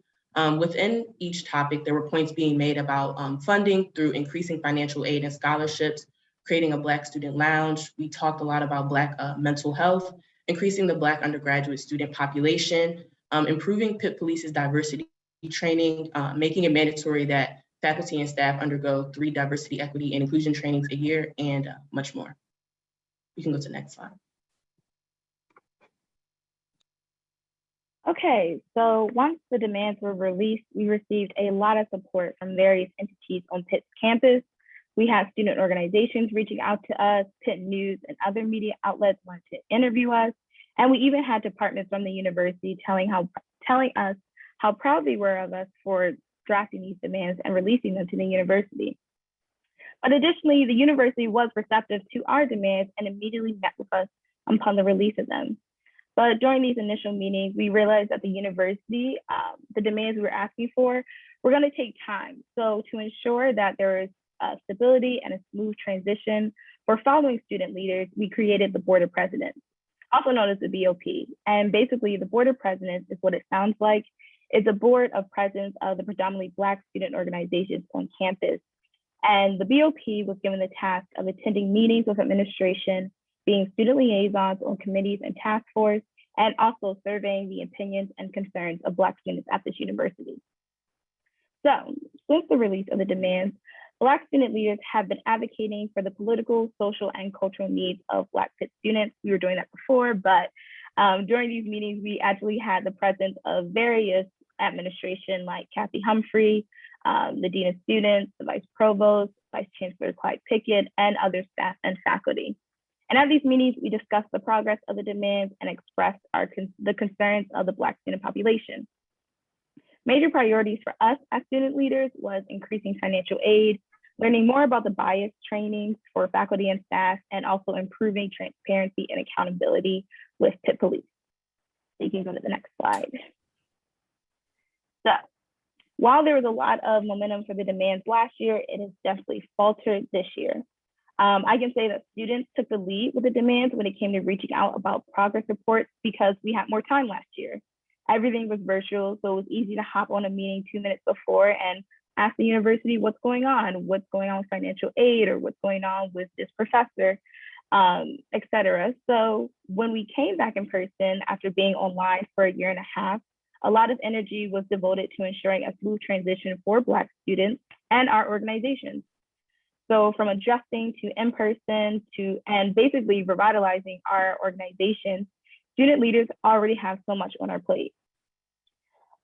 Within each topic, there were points being made about funding through increasing financial aid and scholarships, creating a Black student lounge. We talked a lot about Black mental health, increasing the Black undergraduate student population, improving Pitt Police's diversity training, making it mandatory that faculty and staff undergo 3 diversity, equity, and inclusion trainings a year, and much more. You can go to the next slide. Okay, so once the demands were released, we received a lot of support from various entities on Pitt's campus. We had student organizations reaching out to us, Pitt News and other media outlets wanted to interview us, and we even had departments from the university telling us how proud they were of us for drafting these demands and releasing them to the university. But additionally, the university was receptive to our demands and immediately met with us upon the release of them. But during these initial meetings, we realized that the university, the demands we were asking for, were going to take time. So to ensure that there is stability and a smooth transition for following student leaders, we created the Board of Presidents, also known as the BOP. And basically, the Board of Presidents is what it sounds like. It's a board of presidents of the predominantly Black student organizations on campus. And the BOP was given the task of attending meetings with administration, being student liaisons on committees and task force, and also surveying the opinions and concerns of Black students at this university. So, since the release of the demands, Black student leaders have been advocating for the political, social, and cultural needs of Black Pitt students. We were doing that before, but during these meetings, we actually had the presence of various administration like Kathy Humphrey, the Dean of Students, the Vice Provost, Vice Chancellor Clyde Pickett, and other staff and faculty. And at these meetings, we discussed the progress of the demands and expressed the concerns of the Black student population. Major priorities for us as student leaders was increasing financial aid, learning more about the bias trainings for faculty and staff, and also improving transparency and accountability with Pitt Police. So you can go to the next slide. So while there was a lot of momentum for the demands last year, it has definitely faltered this year. I can say that students took the lead with the demands when it came to reaching out about progress reports because we had more time last year. Everything was virtual, so it was easy to hop on a meeting 2 minutes before and ask the university what's going on with financial aid, or what's going on with this professor, et cetera. So when we came back in person after being online for 1.5 years, a lot of energy was devoted to ensuring a smooth transition for Black students and our organizations. So from adjusting to in-person and basically revitalizing our organization, student leaders already have so much on our plate.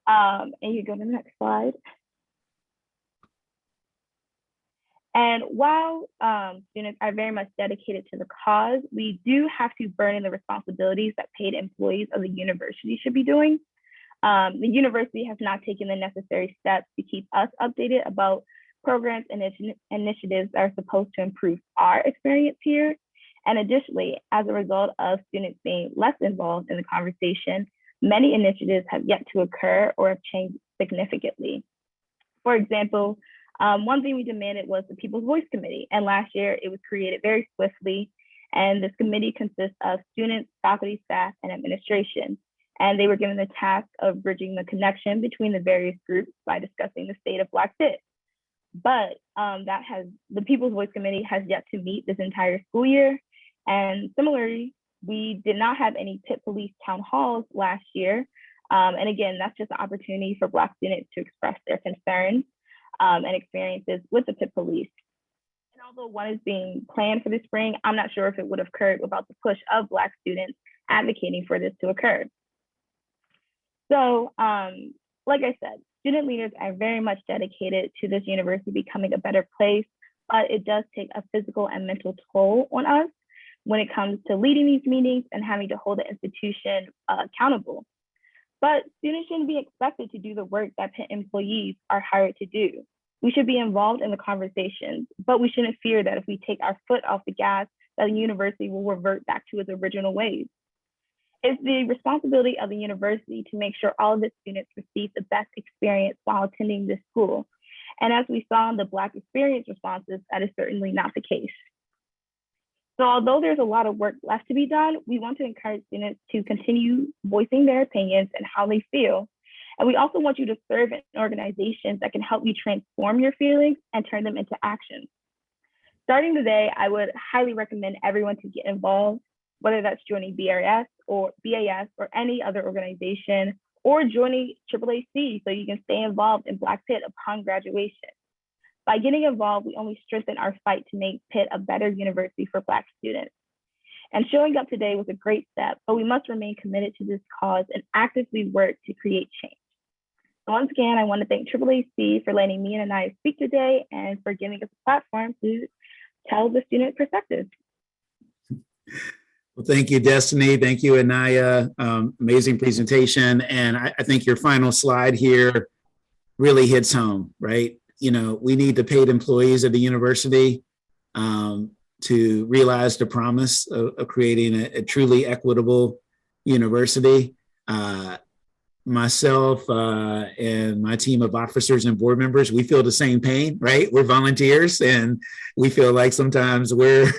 And you go to the next slide. And while students are very much dedicated to the cause, we do have to burden the responsibilities that paid employees of the university should be doing. The university has not taken the necessary steps to keep us updated about programs and initiatives that are supposed to improve our experience here. And additionally, as a result of students being less involved in the conversation, many initiatives have yet to occur or have changed significantly. For example, one thing we demanded was the People's Voice Committee, and last year it was created very swiftly. And this committee consists of students, faculty, staff, and administration. And they were given the task of bridging the connection between the various groups by discussing the state of Black Pitt. But the People's Voice Committee has yet to meet this entire school year. And similarly, we did not have any Pitt Police town halls last year. And again, that's just an opportunity for Black students to express their concerns and experiences with the Pitt Police. And although one is being planned for the spring, I'm not sure if it would have occurred without the push of Black students advocating for this to occur. So, like I said, student leaders are very much dedicated to this university becoming a better place, but it does take a physical and mental toll on us when it comes to leading these meetings and having to hold the institution accountable. But students shouldn't be expected to do the work that Pitt employees are hired to do. We should be involved in the conversations, but we shouldn't fear that if we take our foot off the gas, that the university will revert back to its original ways. It's the responsibility of the university to make sure all of its students receive the best experience while attending this school. And as we saw in the Black experience responses, that is certainly not the case. So although there's a lot of work left to be done, we want to encourage students to continue voicing their opinions and how they feel. And we also want you to serve in organizations that can help you transform your feelings and turn them into action. Starting today, I would highly recommend everyone to get involved, whether that's joining BAS or any other organization, or joining AAAC so you can stay involved in Black Pitt upon graduation. By getting involved, we only strengthen our fight to make Pitt a better university for Black students. And showing up today was a great step, but we must remain committed to this cause and actively work to create change. Once again, I want to thank AAAC for letting me and Anaya speak today and for giving us a platform to tell the student perspective. Well, thank you, Destiny. Thank you, Anaya. Amazing presentation. And I think your final slide here really hits home, right? You know, we need the paid employees of the university to realize the promise of creating a truly equitable university. Myself and my team of officers and board members, we feel the same pain, right? We're volunteers and we feel like sometimes we're,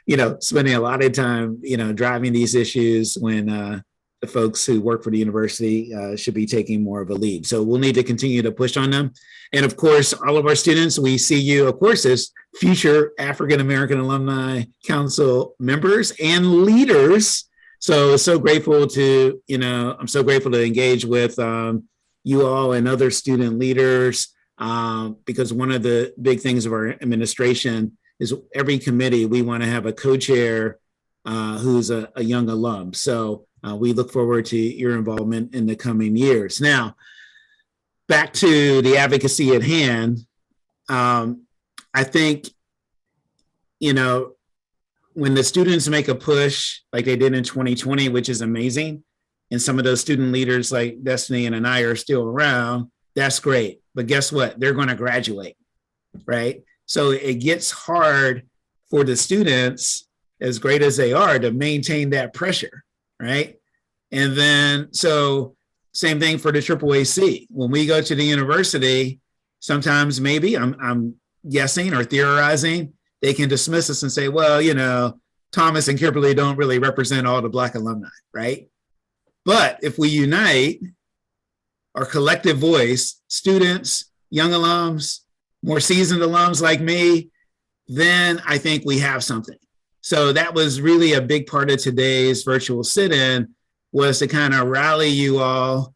you know, spending a lot of time, you know, driving these issues when the folks who work for the university should be taking more of a lead. So we'll need to continue to push on them. And of course, all of our students, we see you, of course, as future African-American Alumni Council members and leaders. So grateful to, you know, I'm so grateful to engage with you all and other student leaders because one of the big things of our administration is every committee, we want to have a co-chair who's a young alum. So we look forward to your involvement in the coming years. Now, back to the advocacy at hand, I think, you know, when the students make a push like they did in 2020, which is amazing, and some of those student leaders like Destiny and I are still around, that's great. But guess what? They're going to graduate, right? So it gets hard for the students, as great as they are, to maintain that pressure, right? And then, so same thing for the AAAC. When we go to the university, sometimes maybe I'm guessing or theorizing, they can dismiss us and say, well, you know, Thomas and Kimberly don't really represent all the Black alumni, right? But if we unite our collective voice, students, young alums, more seasoned alums like me, then I think we have something. So that was really a big part of today's virtual sit-in, was to kind of rally you all,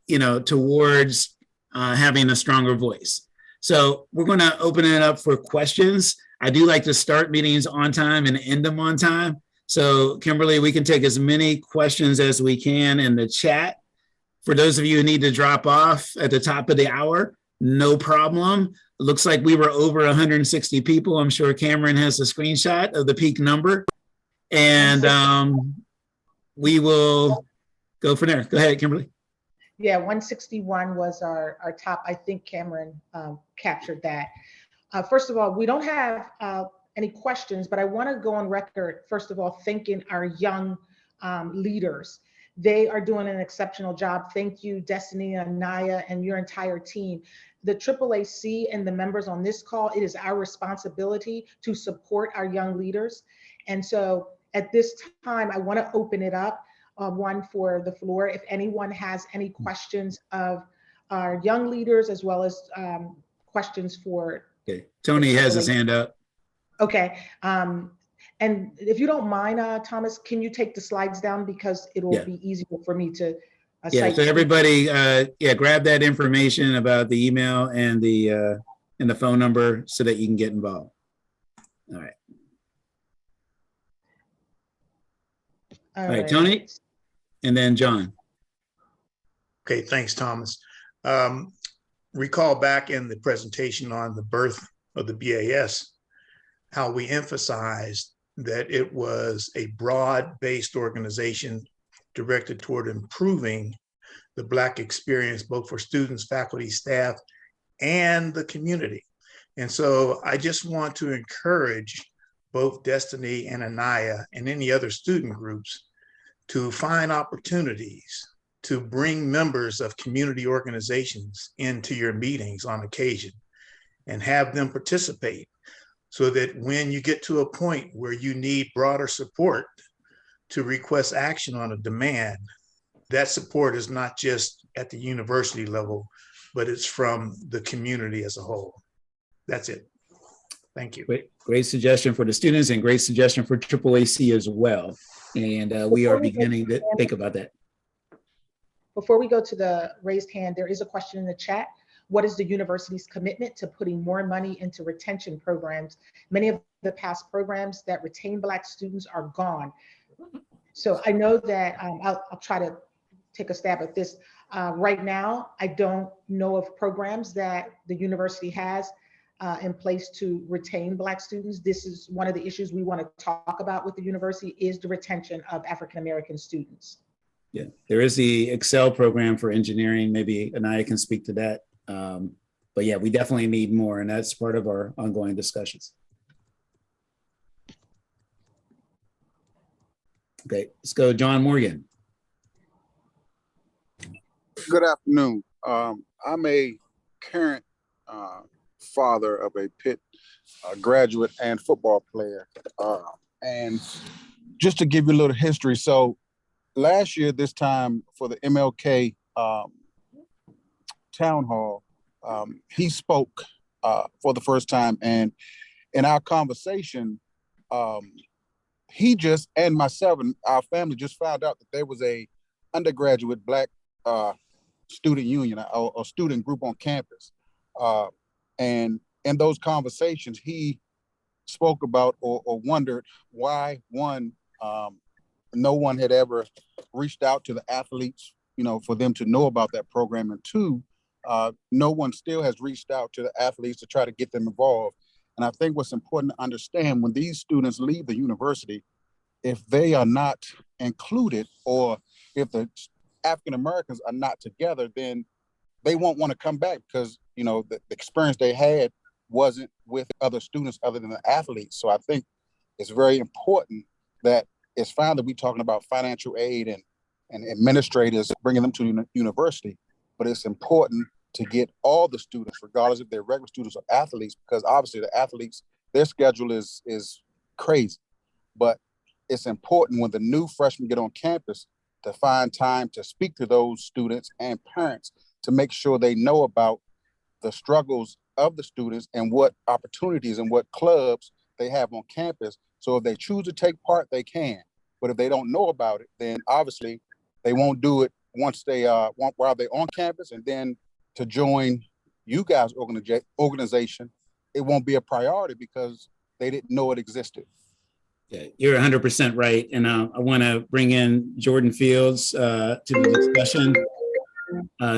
you know, towards having a stronger voice. So we're going to open it up for questions. I do like to start meetings on time and end them on time. So Kimberly, we can take as many questions as we can in the chat. For those of you who need to drop off at the top of the hour, no problem. It looks like we were over 160 people. I'm sure Cameron has a screenshot of the peak number. And we will go from there. Go ahead, Kimberly. Yeah, 161 was our top. I think Cameron captured that. First of all, we don't have any questions, but I want to go on record, first of all, thanking our young leaders. They are doing an exceptional job. Thank you, Destiny, Anaya, and your entire team. The AAAC and the members on this call, it is our responsibility to support our young leaders. And so at this time, I want to open it up. One for the floor. If anyone has any questions of our young leaders, as well as questions for. Okay, Tony has his hand up. Okay, and if you don't mind, Thomas, can you take the slides down, because it will be easier for me to. Yeah, so everybody, grab that information about the email and the phone number so that you can get involved. All right. All right, Tony. And then John. Okay, thanks, Thomas. Recall back in the presentation on the birth of the BAS, how we emphasized that it was a broad-based organization directed toward improving the Black experience, both for students, faculty, staff, and the community. And so I just want to encourage both Destiny and Anaya and any other student groups to find opportunities to bring members of community organizations into your meetings on occasion and have them participate, so that when you get to a point where you need broader support to request action on a demand, that support is not just at the university level, but it's from the community as a whole. That's it. Thank you. Great suggestion for the students and great suggestion for AAAC as well. And we are beginning to think about that. Before we go to the raised hand, there is a question in the chat. What is the university's commitment to putting more money into retention programs? Many of the past programs that retain Black students are gone. So I know that I'll try to take a stab at this. Right now, I don't know of programs that the university has in place to retain Black students. This is one of the issues we want to talk about with the university, is the retention of African-American students. Yeah, there is the Excel program for engineering. Maybe Anaya can speak to that. But yeah, we definitely need more, and that's part of our ongoing discussions. Okay, let's go, John Morgan. Good afternoon. I'm a current father of a Pitt graduate and football player. And just to give you a little history, so last year, this time for the MLK town hall, he spoke for the first time. And in our conversation, he just, and myself and our family just found out that there was a undergraduate Black student union or student group on campus. And in those conversations, he spoke about or wondered why, one, no one had ever reached out to the athletes, for them to know about that program. And two, no one still has reached out to the athletes to try to get them involved. And I think what's important to understand, when these students leave the university, if they are not included, or if the African Americans are not together, then they won't want to come back, because the experience they had wasn't with other students other than the athletes. So I think it's very important that it's fine that we're talking about financial aid and administrators bringing them to the university, but it's important to get all the students, regardless if they're regular students or athletes, because obviously the athletes, their schedule is crazy. But it's important when the new freshmen get on campus to find time to speak to those students and parents to make sure they know about the struggles of the students and what opportunities and what clubs they have on campus. So if they choose to take part, they can. But if they don't know about it, then obviously they won't do it once they while they're on campus. And then to join you guys' organization, it won't be a priority because they didn't know it existed. Yeah, you're 100% right. And I want to bring in Jordan Fields to the discussion.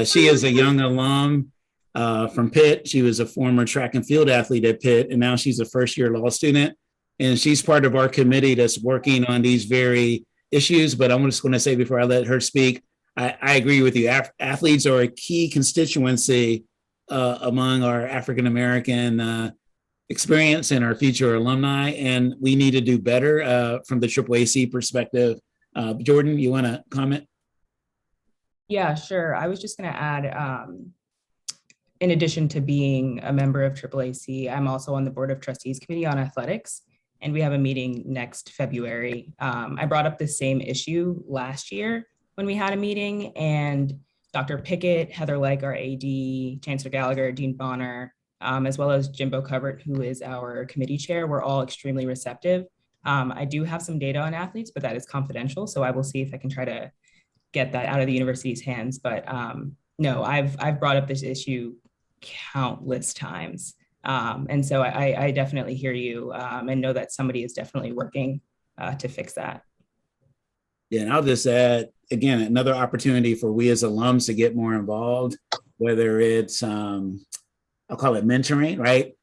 She is a young alum from Pitt. She was a former track and field athlete at Pitt, and now she's a first-year law student. And she's part of our committee that's working on these very issues. But I'm just going to say, before I let her speak, I agree with you. Athletes are a key constituency among our African-American experience and our future alumni, and we need to do better from the AAAC perspective. Jordan, you want to comment? Yeah, sure. I was just going to add, in addition to being a member of AAAC, I'm also on the Board of Trustees Committee on Athletics, and we have a meeting next February. I brought up the same issue last year when we had a meeting, and Dr. Pickett, Heather Legg, our AD, Chancellor Gallagher, Dean Bonner, as well as Jimbo Covert, who is our committee chair, were all extremely receptive. I do have some data on athletes, but that is confidential, so I will see if I can try to get that out of the university's hands. But no, I've brought up this issue countless times. And so I definitely hear you and know that somebody is definitely working to fix that. Yeah, and I'll just add, again, another opportunity for we as alums to get more involved, whether it's, I'll call it mentoring, right?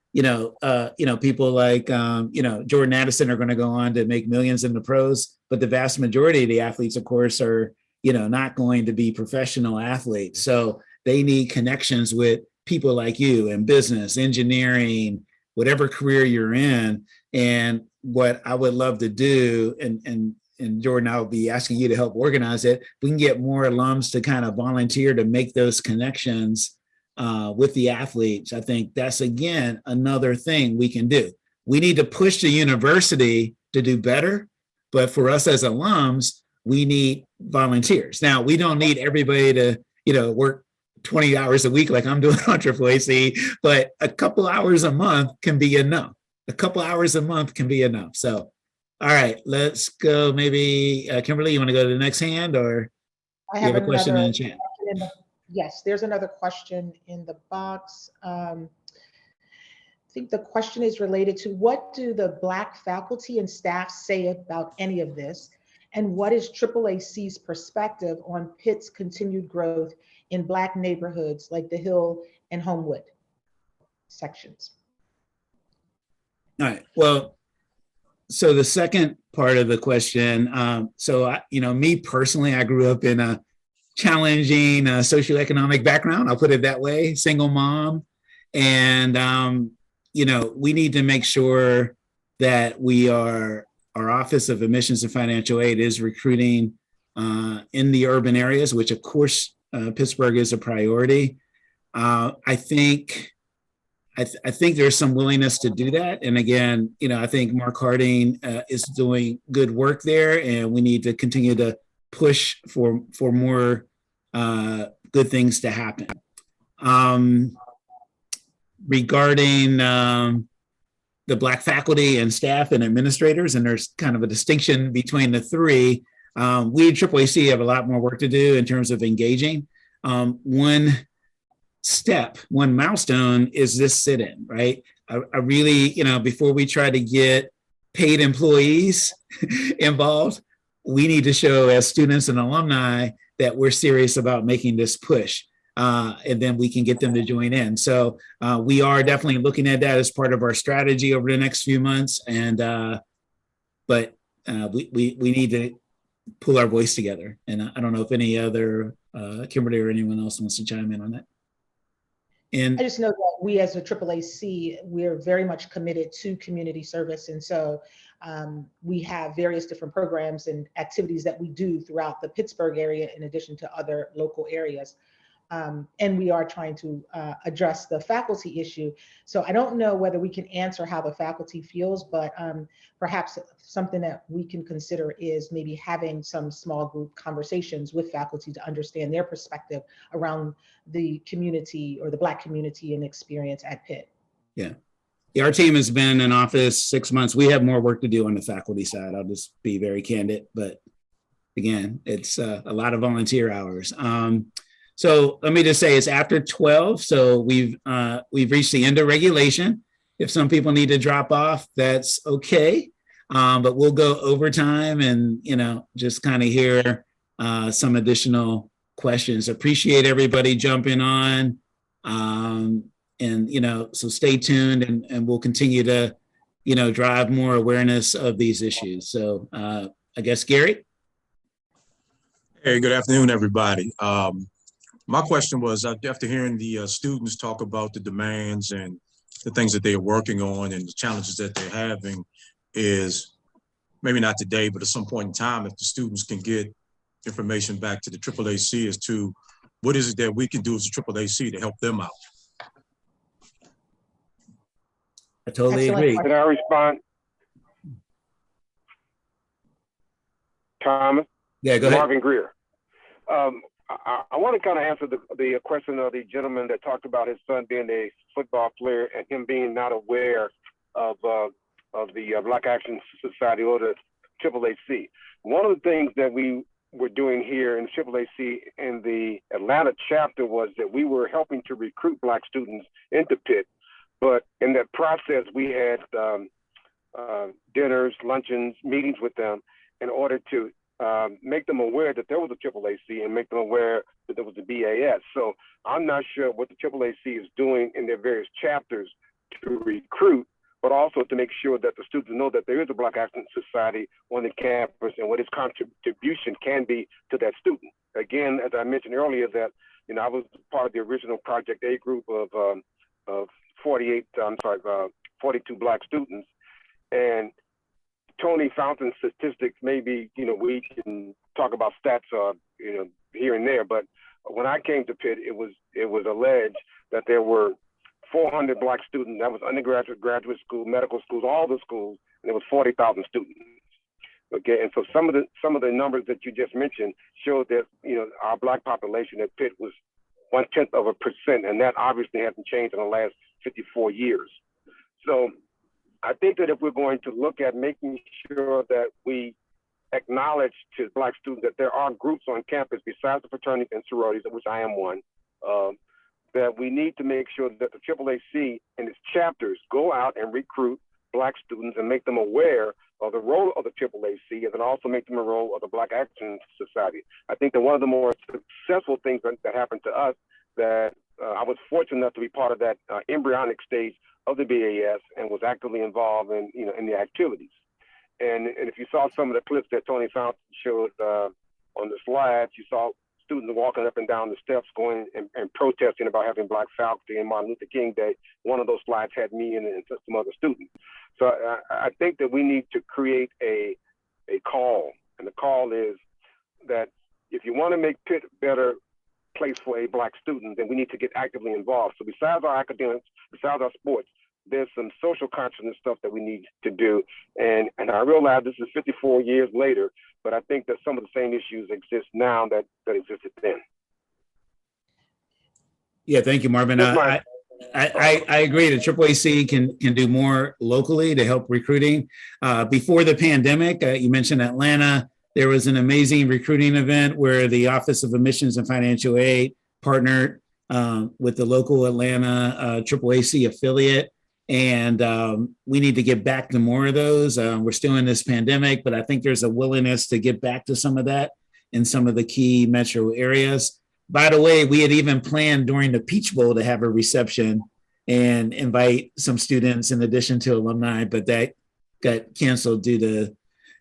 People like, Jordan Addison are going to go on to make millions in the pros, but the vast majority of the athletes, of course, are, not going to be professional athletes. So they need connections with people like you in business, engineering, whatever career you're in. And what I would love to do, and Jordan, I'll be asking you to help organize it. We can get more alums to kind of volunteer to make those connections with the athletes. I think that's, again, another thing we can do. We need to push the university to do better, but for us as alums, we need volunteers. Now, we don't need everybody to, work 20 hours a week like I'm doing on AAAC, but a couple hours a month can be enough. So, all right, let's go. Maybe Kimberly, you want to go to the next hand, or I you have have a question in another the chat? Yes, there's another question in the box. think the question is related to what do the Black faculty and staff say about any of this? And what is AAAC's perspective on Pitt's continued growth in Black neighborhoods like the Hill and Homewood sections? All right, well, so the second part of the question, me personally, I grew up in a challenging socioeconomic background, I'll put it that way, single mom. And, we need to make sure that our Office of Admissions and Financial Aid is recruiting in the urban areas, which of course, Pittsburgh is a priority. I think there's some willingness to do that. And again, I think Mark Harding is doing good work there, and we need to continue to push for more good things to happen. Regarding the Black faculty and staff and administrators, and there's kind of a distinction between the three, we at AAAC have a lot more work to do in terms of engaging. One milestone is this sit-in, right? I really, before we try to get paid employees involved, we need to show as students and alumni that we're serious about making this push. And then we can get them to join in. So we are definitely looking at that as part of our strategy over the next few months. And we need to pull our voice together. And I don't know if any other Kimberly or anyone else wants to chime in on that. And I just know that we as a AAAC, we're very much committed to community service. And so we have various different programs and activities that we do throughout the Pittsburgh area, in addition to other local areas. And we are trying to address the faculty issue. So I don't know whether we can answer how the faculty feels, but perhaps something that we can consider is maybe having some small group conversations with faculty to understand their perspective around the community or the Black community and experience at Pitt. Yeah, our team has been in office 6 months. We have more work to do on the faculty side. I'll just be very candid, but again, it's a lot of volunteer hours. So let me just say it's after 12. So we've reached the end of regulation. If some people need to drop off, that's okay. But we'll go overtime and, just kind of hear some additional questions. Appreciate everybody jumping on. So stay tuned and we'll continue to, drive more awareness of these issues. So I guess, Gary. Hey, good afternoon, everybody. My question was, after hearing the students talk about the demands and the things that they are working on and the challenges that they're having, is maybe not today, but at some point in time, if the students can get information back to the AAAC as to what is it that we can do as a AAAC to help them out. I totally agree. Can I respond? Thomas? Yeah, go ahead. Marvin Greer. I want to kind of answer the question of the gentleman that talked about his son being a football player and him being not aware of the Black Action Society or the AAAC. One of the things that we were doing here in AAAC in the Atlanta chapter was that we were helping to recruit Black students into Pitt. But in that process, we had dinners, luncheons, meetings with them in order to make them aware that there was a AAAC and make them aware that there was a BAS. So I'm not sure what the AAAC is doing in their various chapters to recruit, but also to make sure that the students know that there is a Black Action Society on the campus and what its contribution can be to that student. Again, as I mentioned earlier, that I was part of the original Project A group of 42 Black students, and Tony Fountain's statistics, maybe, we can talk about stats, here and there, but when I came to Pitt, it was alleged that there were 400 Black students. That was undergraduate, graduate school, medical schools, all the schools, and there was 40,000 students. Okay, and so some of the numbers that you just mentioned showed that, our Black population at Pitt was 0.1%, and that obviously hasn't changed in the last 54 years. So I think that if we're going to look at making sure that we acknowledge to Black students that there are groups on campus besides the fraternities and sororities, of which I am one, that we need to make sure that the AAAC and its chapters go out and recruit Black students and make them aware of the role of the AAAC, and then also make them a role of the Black Action Society. I think that one of the more successful things that happened to us, that I was fortunate enough to be part of that embryonic stage of the BAS and was actively involved in, in the activities. And if you saw some of the clips that Tony Fountain showed on the slides, you saw students walking up and down the steps going and protesting about having Black faculty and Martin Luther King Day. One of those slides had me and some other students. So I think that we need to create a call, and the call is that if you want to make Pitt a better place for a Black student, then we need to get actively involved. So besides our academics, besides our sports, there's some social consciousness stuff that we need to do. And I realize this is 54 years later, but I think that some of the same issues exist now that existed then. Yeah, thank you, Marvin. I agree that AAAC can do more locally to help recruiting. Before the pandemic, you mentioned Atlanta. There was an amazing recruiting event where the Office of Admissions and Financial Aid partnered with the local Atlanta AAAC affiliate. And we need to get back to more of those. We're still in this pandemic, but I think there's a willingness to get back to some of that in some of the key metro areas. By the way, we had even planned during the Peach Bowl to have a reception and invite some students in addition to alumni, but that got canceled due to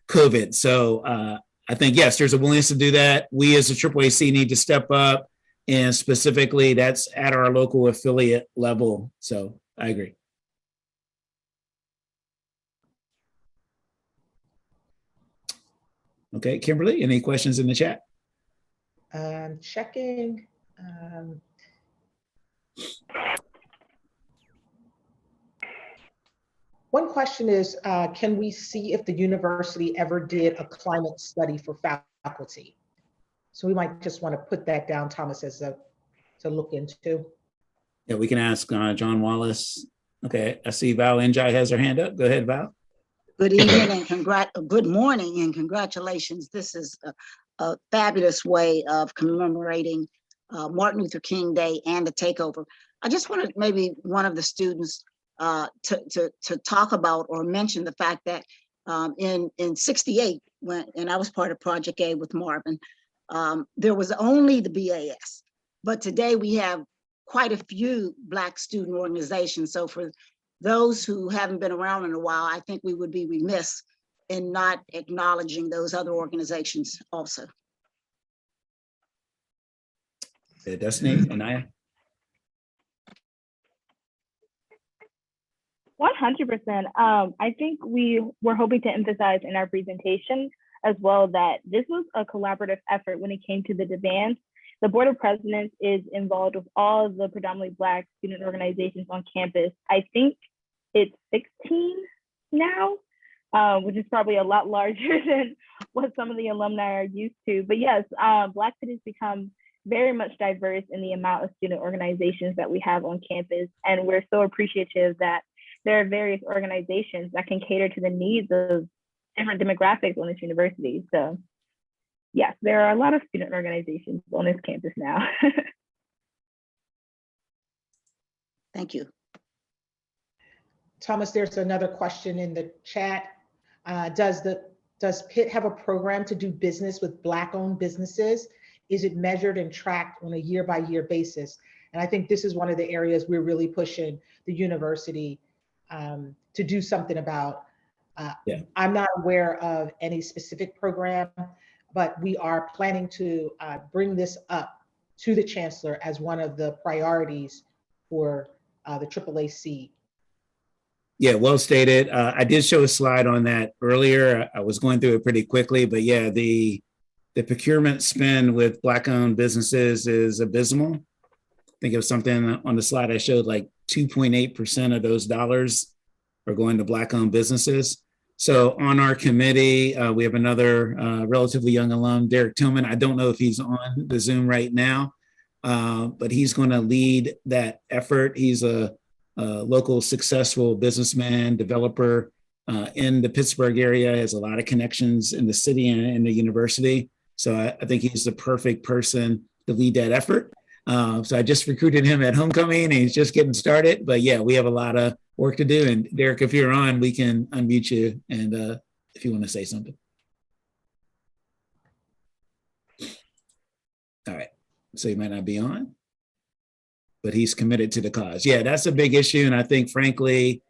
COVID. So I think, yes, there's a willingness to do that. We as a AAAC need to step up, and specifically that's at our local affiliate level. So I agree. Okay, Kimberly, any questions in the chat? Checking. One question is, can we see if the university ever did a climate study for faculty? So we might just want to put that down, Thomas, as to look into. Yeah, we can ask John Wallace. Okay, I see Val Njai has her hand up. Go ahead, Val. Good evening and good morning and congratulations. This is a fabulous way of commemorating Martin Luther King Day and the takeover. I just wanted maybe one of the students to talk about or mention the fact that in '68, and I was part of Project A with Marvin, there was only the BAS, but today we have quite a few Black student organizations. So for those who haven't been around in a while, I think we would be remiss in not acknowledging those other organizations also. Destiny, Anaya? 100%. I think we were hoping to emphasize in our presentation as well that this was a collaborative effort when it came to the demands. The Board of Presidents is involved with all of the predominantly Black student organizations on campus. I think it's 16 now, which is probably a lot larger than what some of the alumni are used to. But yes, Black Pitt has become very much diverse in the amount of student organizations that we have on campus. And we're so appreciative that there are various organizations that can cater to the needs of different demographics on this university. So yes, there are a lot of student organizations on this campus now. Thank you. Thomas, there's another question in the chat. Does Pitt have a program to do business with Black-owned businesses? Is it measured and tracked on a year-by-year basis? And I think this is one of the areas we're really pushing the university to do something about. I'm not aware of any specific program, but we are planning to bring this up to the chancellor as one of the priorities for the AAAC. Yeah, well stated. I did show a slide on that earlier. I was going through it pretty quickly, but yeah, the procurement spend with Black-owned businesses is abysmal. I think it was something on the slide I showed, like 2.8% of those dollars are going to Black-owned businesses. So on our committee, we have another relatively young alum, Derek Tillman. I don't know if he's on the Zoom right now, but he's going to lead that effort. He's a local successful businessman, developer in the Pittsburgh area, has a lot of connections in the city and in the university. So I think he's the perfect person to lead that effort. So I just recruited him at homecoming and he's just getting started. But yeah, we have a lot of work to do. And Derek, if you're on, we can unmute you and if you want to say something. All right. So he might not be on, but he's committed to the cause. Yeah, that's a big issue. And I think, frankly,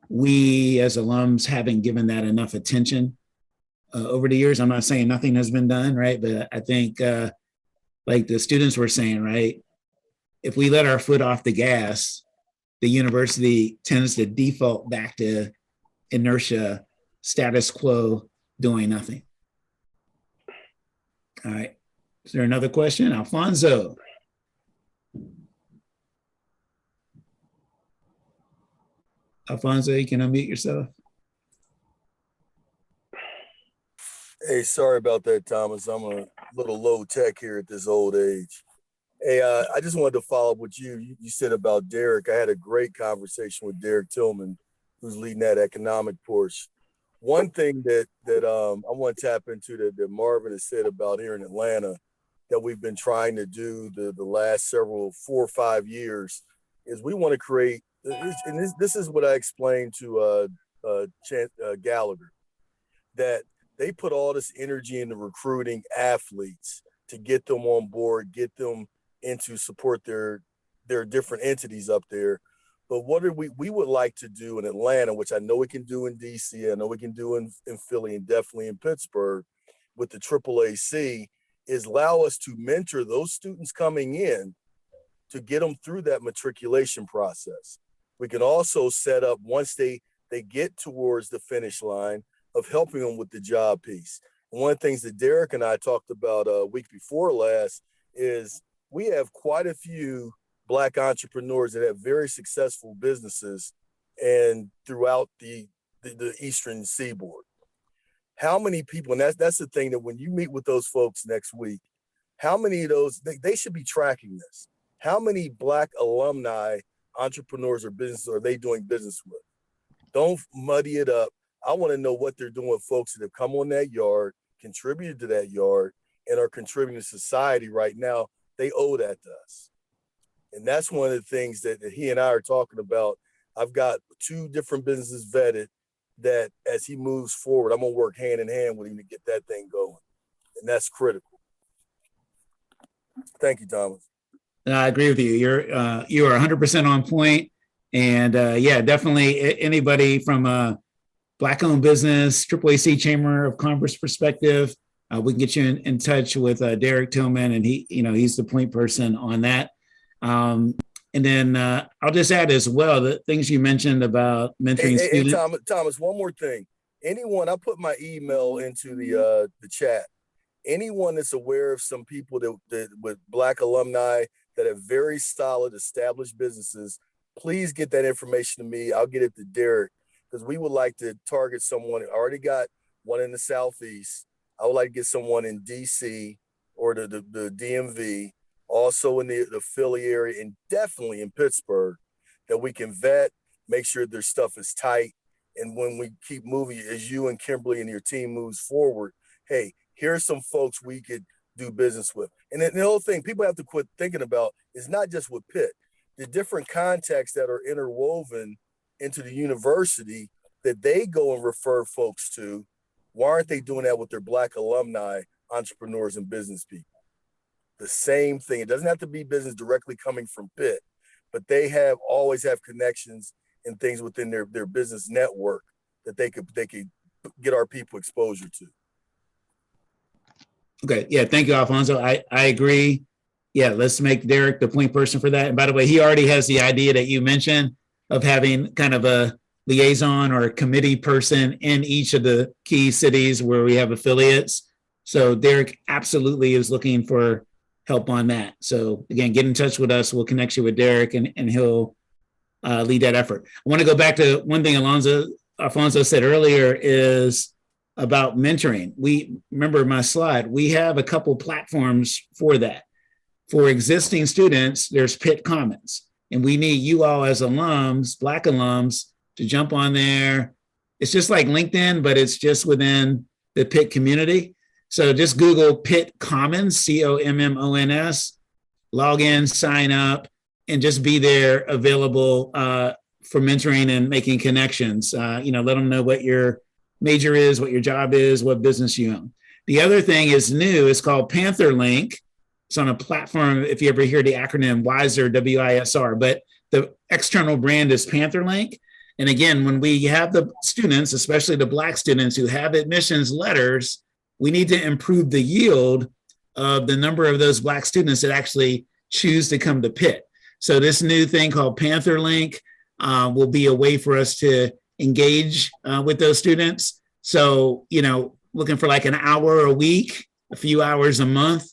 we as alums haven't given that enough attention over the years. I'm not saying nothing has been done, right? But I think, like the students were saying, right? If we let our foot off the gas, the university tends to default back to inertia, status quo, doing nothing. All right. Is there another question? Alfonso. Alfonso, you can unmute yourself. Hey, sorry about that, Thomas. I'm a little low tech here at this old age. Hey, I just wanted to follow up with you. You said about Derek. I had a great conversation with Derek Tillman, who's leading that economic portion. One thing that I want to tap into that Marvin has said about here in Atlanta that we've been trying to do the last 4 or 5 years is we want to create, and this is what I explained to Gallagher, that they put all this energy into recruiting athletes to get them on board, get them into support their different entities up there. But what we would like to do in Atlanta, which I know we can do in DC, I know we can do in Philly and definitely in Pittsburgh with the AAAC, is allow us to mentor those students coming in to get them through that matriculation process. We can also set up, once they get towards the finish line, of helping them with the job piece. And one of the things that Derek and I talked about a week before last is we have quite a few Black entrepreneurs that have very successful businesses and throughout the Eastern Seaboard. How many people, and that's the thing, that when you meet with those folks next week, how many of those, they should be tracking this. How many Black alumni entrepreneurs or businesses are they doing business with? Don't muddy it up. I want to know what they're doing with folks that have come on that yard, contributed to that yard, and are contributing to society right now. They owe that to us. And that's one of the things that he and I are talking about. I've got 2 different businesses vetted that as he moves forward, I'm going to work hand in hand with him to get that thing going. And that's critical. Thank you, Thomas. I agree with you. You are 100% on point. And yeah, definitely anybody from Black-owned business, AAAC Chamber of Commerce perspective, we can get you in touch with Derek Tillman, and he's the point person on that. And then I'll just add as well the things you mentioned about mentoring students. Hey, Thomas, one more thing. Anyone, I put my email into the chat. Anyone that's aware of some people that with Black alumni that have very solid established businesses, please get that information to me. I'll get it to Derek, because we would like to target someone. I already got one in the Southeast. I would like to get someone in DC or the DMV, also in the Philly area, and definitely in Pittsburgh, that we can vet, make sure their stuff is tight. And when we keep moving, as you and Kimberly and your team moves forward, hey, here's some folks we could do business with. And then the whole thing people have to quit thinking about is not just with Pitt, the different contacts that are interwoven into the university that they go and refer folks to. Why aren't they doing that with their Black alumni, entrepreneurs, and business people? The same thing. It doesn't have to be business directly coming from Pitt, but they always have connections and things within their business network that they could get our people exposure to. Okay. Yeah. Thank you, Alfonso. I agree. Yeah. Let's make Derek the point person for that. And by the way, he already has the idea that you mentioned of having kind of a liaison or a committee person in each of the key cities where we have affiliates. So Derek absolutely is looking for help on that. So again, get in touch with us. We'll connect you with Derek and he'll lead that effort. I want to go back to one thing Alfonso said earlier is about mentoring. We remember my slide. We have a couple platforms for that. For existing students, there's Pitt Commons, and we need you all as alums, Black alums, to jump on there. It's just like LinkedIn, but it's just within the Pitt community. So just Google Pitt Commons, COMMONS, log in, sign up, and just be there available for mentoring and making connections. Let them know what your major is, what your job is, what business you own. The other thing is new. It's called Panther Link. It's on a platform, if you ever hear the acronym WISR, WISR, but the external brand is Panther Link. And again, when we have the students, especially the Black students who have admissions letters, we need to improve the yield of the number of those Black students that actually choose to come to Pitt. So this new thing called Panther Link will be a way for us to engage with those students. So, looking for like an hour a week, a few hours a month.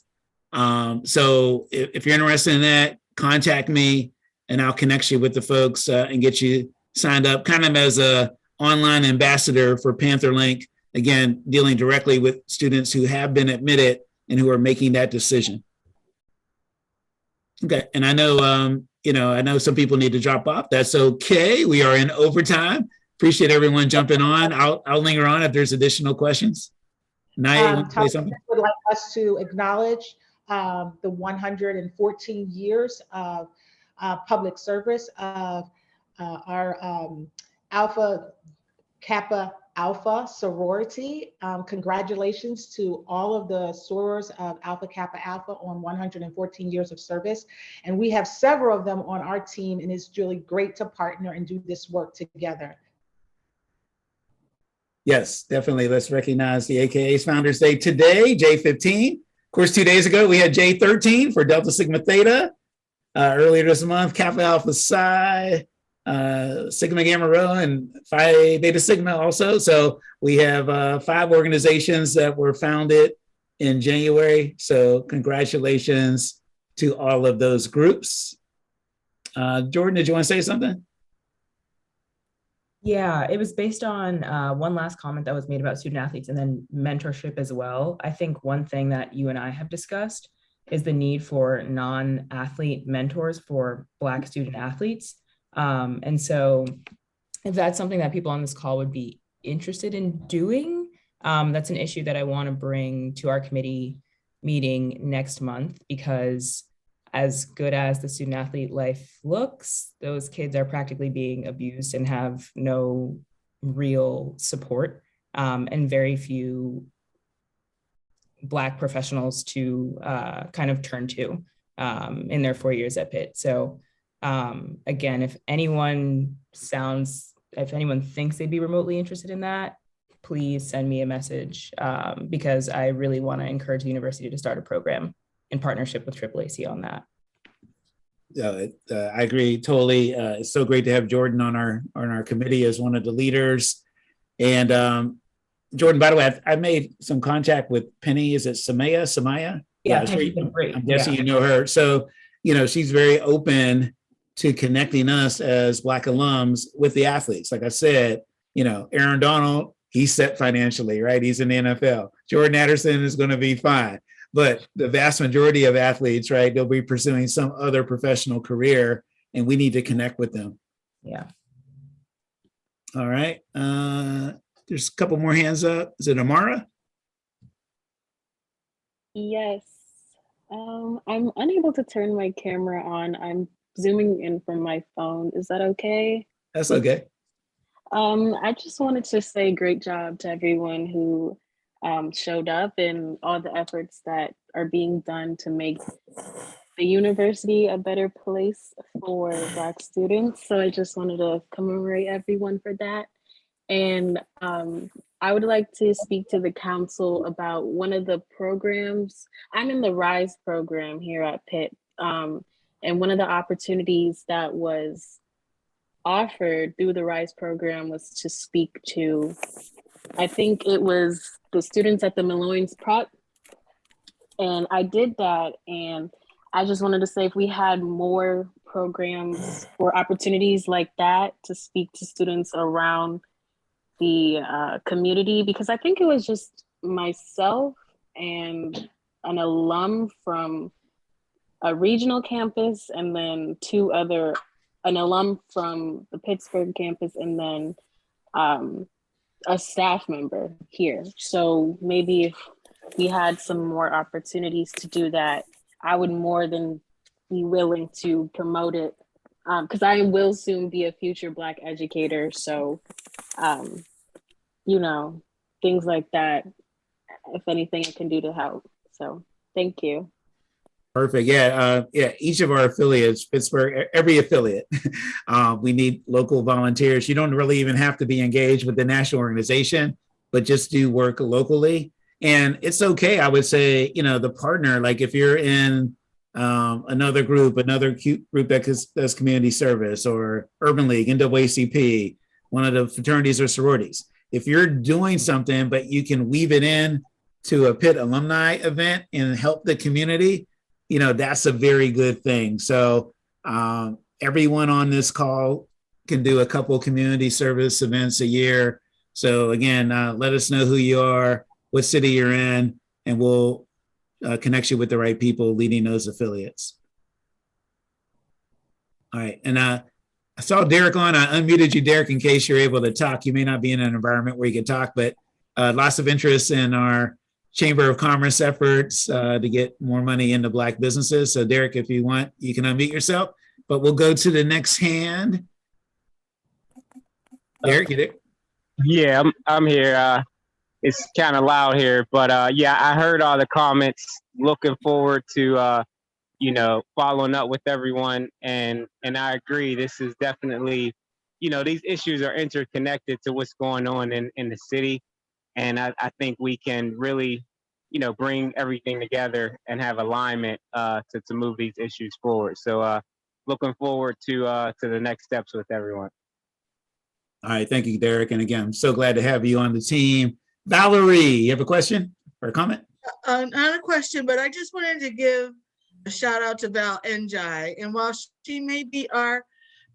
So if you're interested in that, contact me and I'll connect you with the folks and get you signed up kind of as a online ambassador for Panther Link. Again, dealing directly with students who have been admitted and who are making that decision. Okay, and I know, I know some people need to drop off. That's okay. We are in overtime. Appreciate everyone jumping on. I'll linger on if there's additional questions. Naya, you want to say something? I would like us to acknowledge the 114 years of public service of our Alpha Kappa Alpha sorority. Congratulations to all of the sorors of Alpha Kappa Alpha on 114 years of service. And we have several of them on our team, and it's really great to partner and do this work together. Yes, definitely. Let's recognize the AKA's Founders Day today, J15. Of course, 2 days ago, we had J13 for Delta Sigma Theta. Earlier this month, Kappa Alpha Psi, Sigma Gamma Rho, and Phi Beta Sigma also. So we have 5 organizations that were founded in January. So congratulations to all of those groups. Jordan, did you want to say something? Yeah, it was based on one last comment that was made about student athletes and then mentorship as well. I think one thing that you and I have discussed is the need for non-athlete mentors for Black student athletes. And so if that's something that people on this call would be interested in doing, that's an issue that I want to bring to our committee meeting next month, because as good as the student athlete life looks, those kids are practically being abused and have no real support, and very few Black professionals to kind of turn to in their 4 years at Pitt. So again, if anyone thinks they'd be remotely interested in that, please send me a message, because I really want to encourage the university to start a program in partnership with AAAC on that. I agree totally. It's so great to have Jordan on our committee as one of the leaders. And Jordan, by the way, I made some contact with Penny. Is it Samaya? Yeah, Penny's been great. I'm guessing you know her. So, she's very open to connecting us as Black alums with the athletes. Like I said, Aaron Donald, he's set financially, right? He's in the NFL. Jordan Anderson is going to be fine. But the vast majority of athletes, right, they'll be pursuing some other professional career, and we need to connect with them. Yeah. All right. There's a couple more hands up. Is it Amara? Yes. I'm unable to turn my camera on. I'm zooming in from my phone. Is that okay? That's okay. I just wanted to say great job to everyone who showed up and all the efforts that are being done to make the university a better place for Black students. So I just wanted to commemorate everyone for that. And I would like to speak to the council about one of the programs. I'm in the RISE program here at Pitt. And one of the opportunities that was offered through the RISE program was to speak to, I think it was the students at the Malloy's Prep. And I did that. And I just wanted to say, if we had more programs or opportunities like that to speak to students around the community, because I think it was just myself and an alum from a regional campus, and then an alum from the Pittsburgh campus, and then a staff member here. So maybe if we had some more opportunities to do that, I would more than be willing to promote it, because I will soon be a future Black educator. So, you know, things like that, if anything it can do to help. So thank you. Perfect. Yeah. Yeah. Each of our affiliates, Pittsburgh, every affiliate, we need local volunteers. You don't really even have to be engaged with the national organization, but just do work locally. And it's okay. I would say, you know, the partner, like if you're in another group that does community service, or Urban League, NAACP, one of the fraternities or sororities, if you're doing something, but you can weave it in to a Pitt alumni event and help the community, you know, that's a very good thing. So everyone on this call can do a couple community service events a year. So again, let us know who you are, what city you're in, and we'll connect you with the right people leading those affiliates. All right. And I saw Derek on. I unmuted you, Derek, in case you're able to talk. You may not be in an environment where you can talk, but lots of interest in our Chamber of Commerce efforts to get more money into Black businesses. So Derek, if you want, you can unmute yourself, but we'll go to the next hand. Derek, you there? Yeah, I'm here. It's kind of loud here, but yeah, I heard all the comments. Looking forward to you know, following up with everyone, and I agree. This is definitely, you know, these issues are interconnected to what's going on in the city, and I think we can really, you know, bring everything together and have alignment to move these issues forward. So looking forward to the next steps with everyone. All right, thank you, Derek. And again, I'm so glad to have you on the team. Valerie, you have a question or a comment? Not a question, but I just wanted to give a shout out to Val Njai. And while she may be our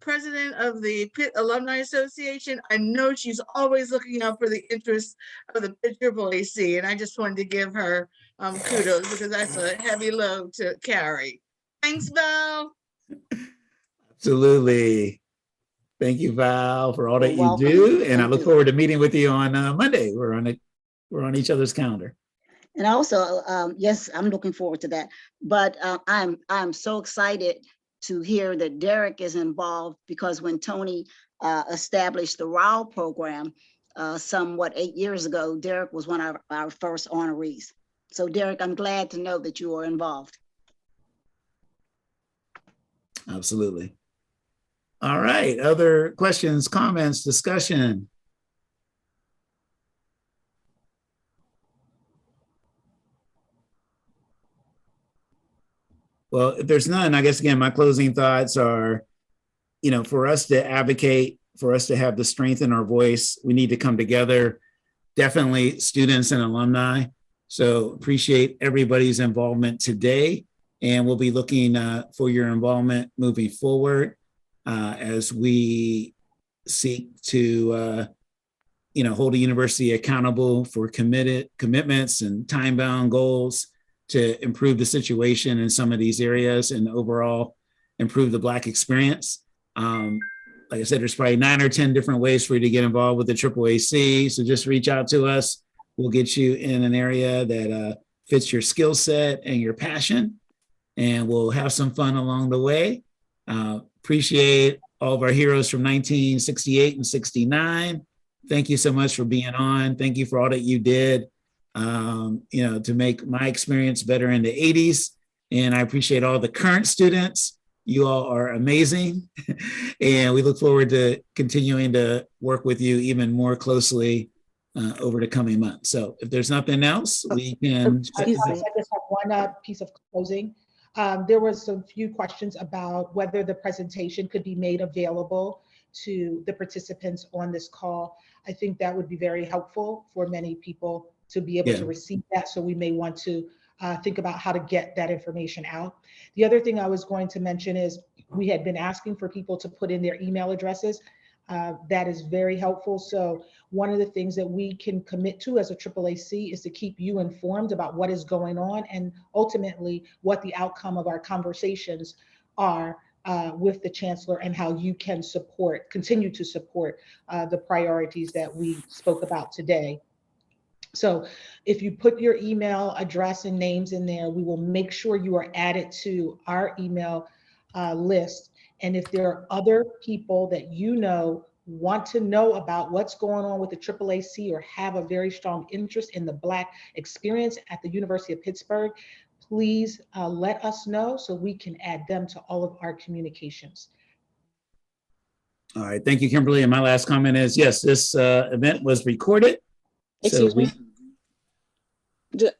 president of the Pitt Alumni Association, I know she's always looking out for the interests of the Pitt AAAC. And I just wanted to give her kudos, because that's a heavy load to carry. Thanks, Val. Absolutely. Thank you, Val, for all that You're you welcome. do. And I Thank look you. forward to meeting with you on Monday. We're on each other's calendar. And also, yes, I'm looking forward to that. But I'm so excited to hear that Derek is involved, because when Tony established the RAW program somewhat 8 years ago, Derek was one of our first honorees. So Derek, I'm glad to know that you are involved. Absolutely. All right. Other questions, comments, discussion? Well, if there's none, I guess, again, my closing thoughts are, you know, for us to advocate, for us to have the strength in our voice, we need to come together, definitely students and alumni. So appreciate everybody's involvement today. And we'll be looking for your involvement moving forward as we seek to, you know, hold the university accountable for commitments and time-bound goals to improve the situation in some of these areas and overall improve the Black experience. Like I said, there's probably 9 or 10 different ways for you to get involved with the AAAC. So just reach out to us. We'll get you in an area that fits your skill set and your passion, and we'll have some fun along the way. Appreciate all of our heroes from 1968 and 69. Thank you so much for being on. Thank you for all that you did, you know, to make my experience better in the 80s. And I appreciate all the current students. You all are amazing. And we look forward to continuing to work with you even more closely over the coming months. So if there's nothing else, we can. I just have one piece of closing. There was some few questions about whether the presentation could be made available to the participants on this call. I think that would be very helpful for many people to be able to receive that. So we may want to think about how to get that information out. The other thing I was going to mention is we had been asking for people to put in their email addresses. That is very helpful. So one of the things that we can commit to as a AAAC is to keep you informed about what is going on and ultimately what the outcome of our conversations are with the chancellor, and how you can continue to support the priorities that we spoke about today. So if you put your email address and names in there, we will make sure you are added to our email list. And if there are other people that you know want to know about what's going on with the AAAC or have a very strong interest in the Black experience at the University of Pittsburgh, please let us know so we can add them to all of our communications. All right, thank you, Kimberly. And my last comment is, yes, this event was recorded. So Excuse me.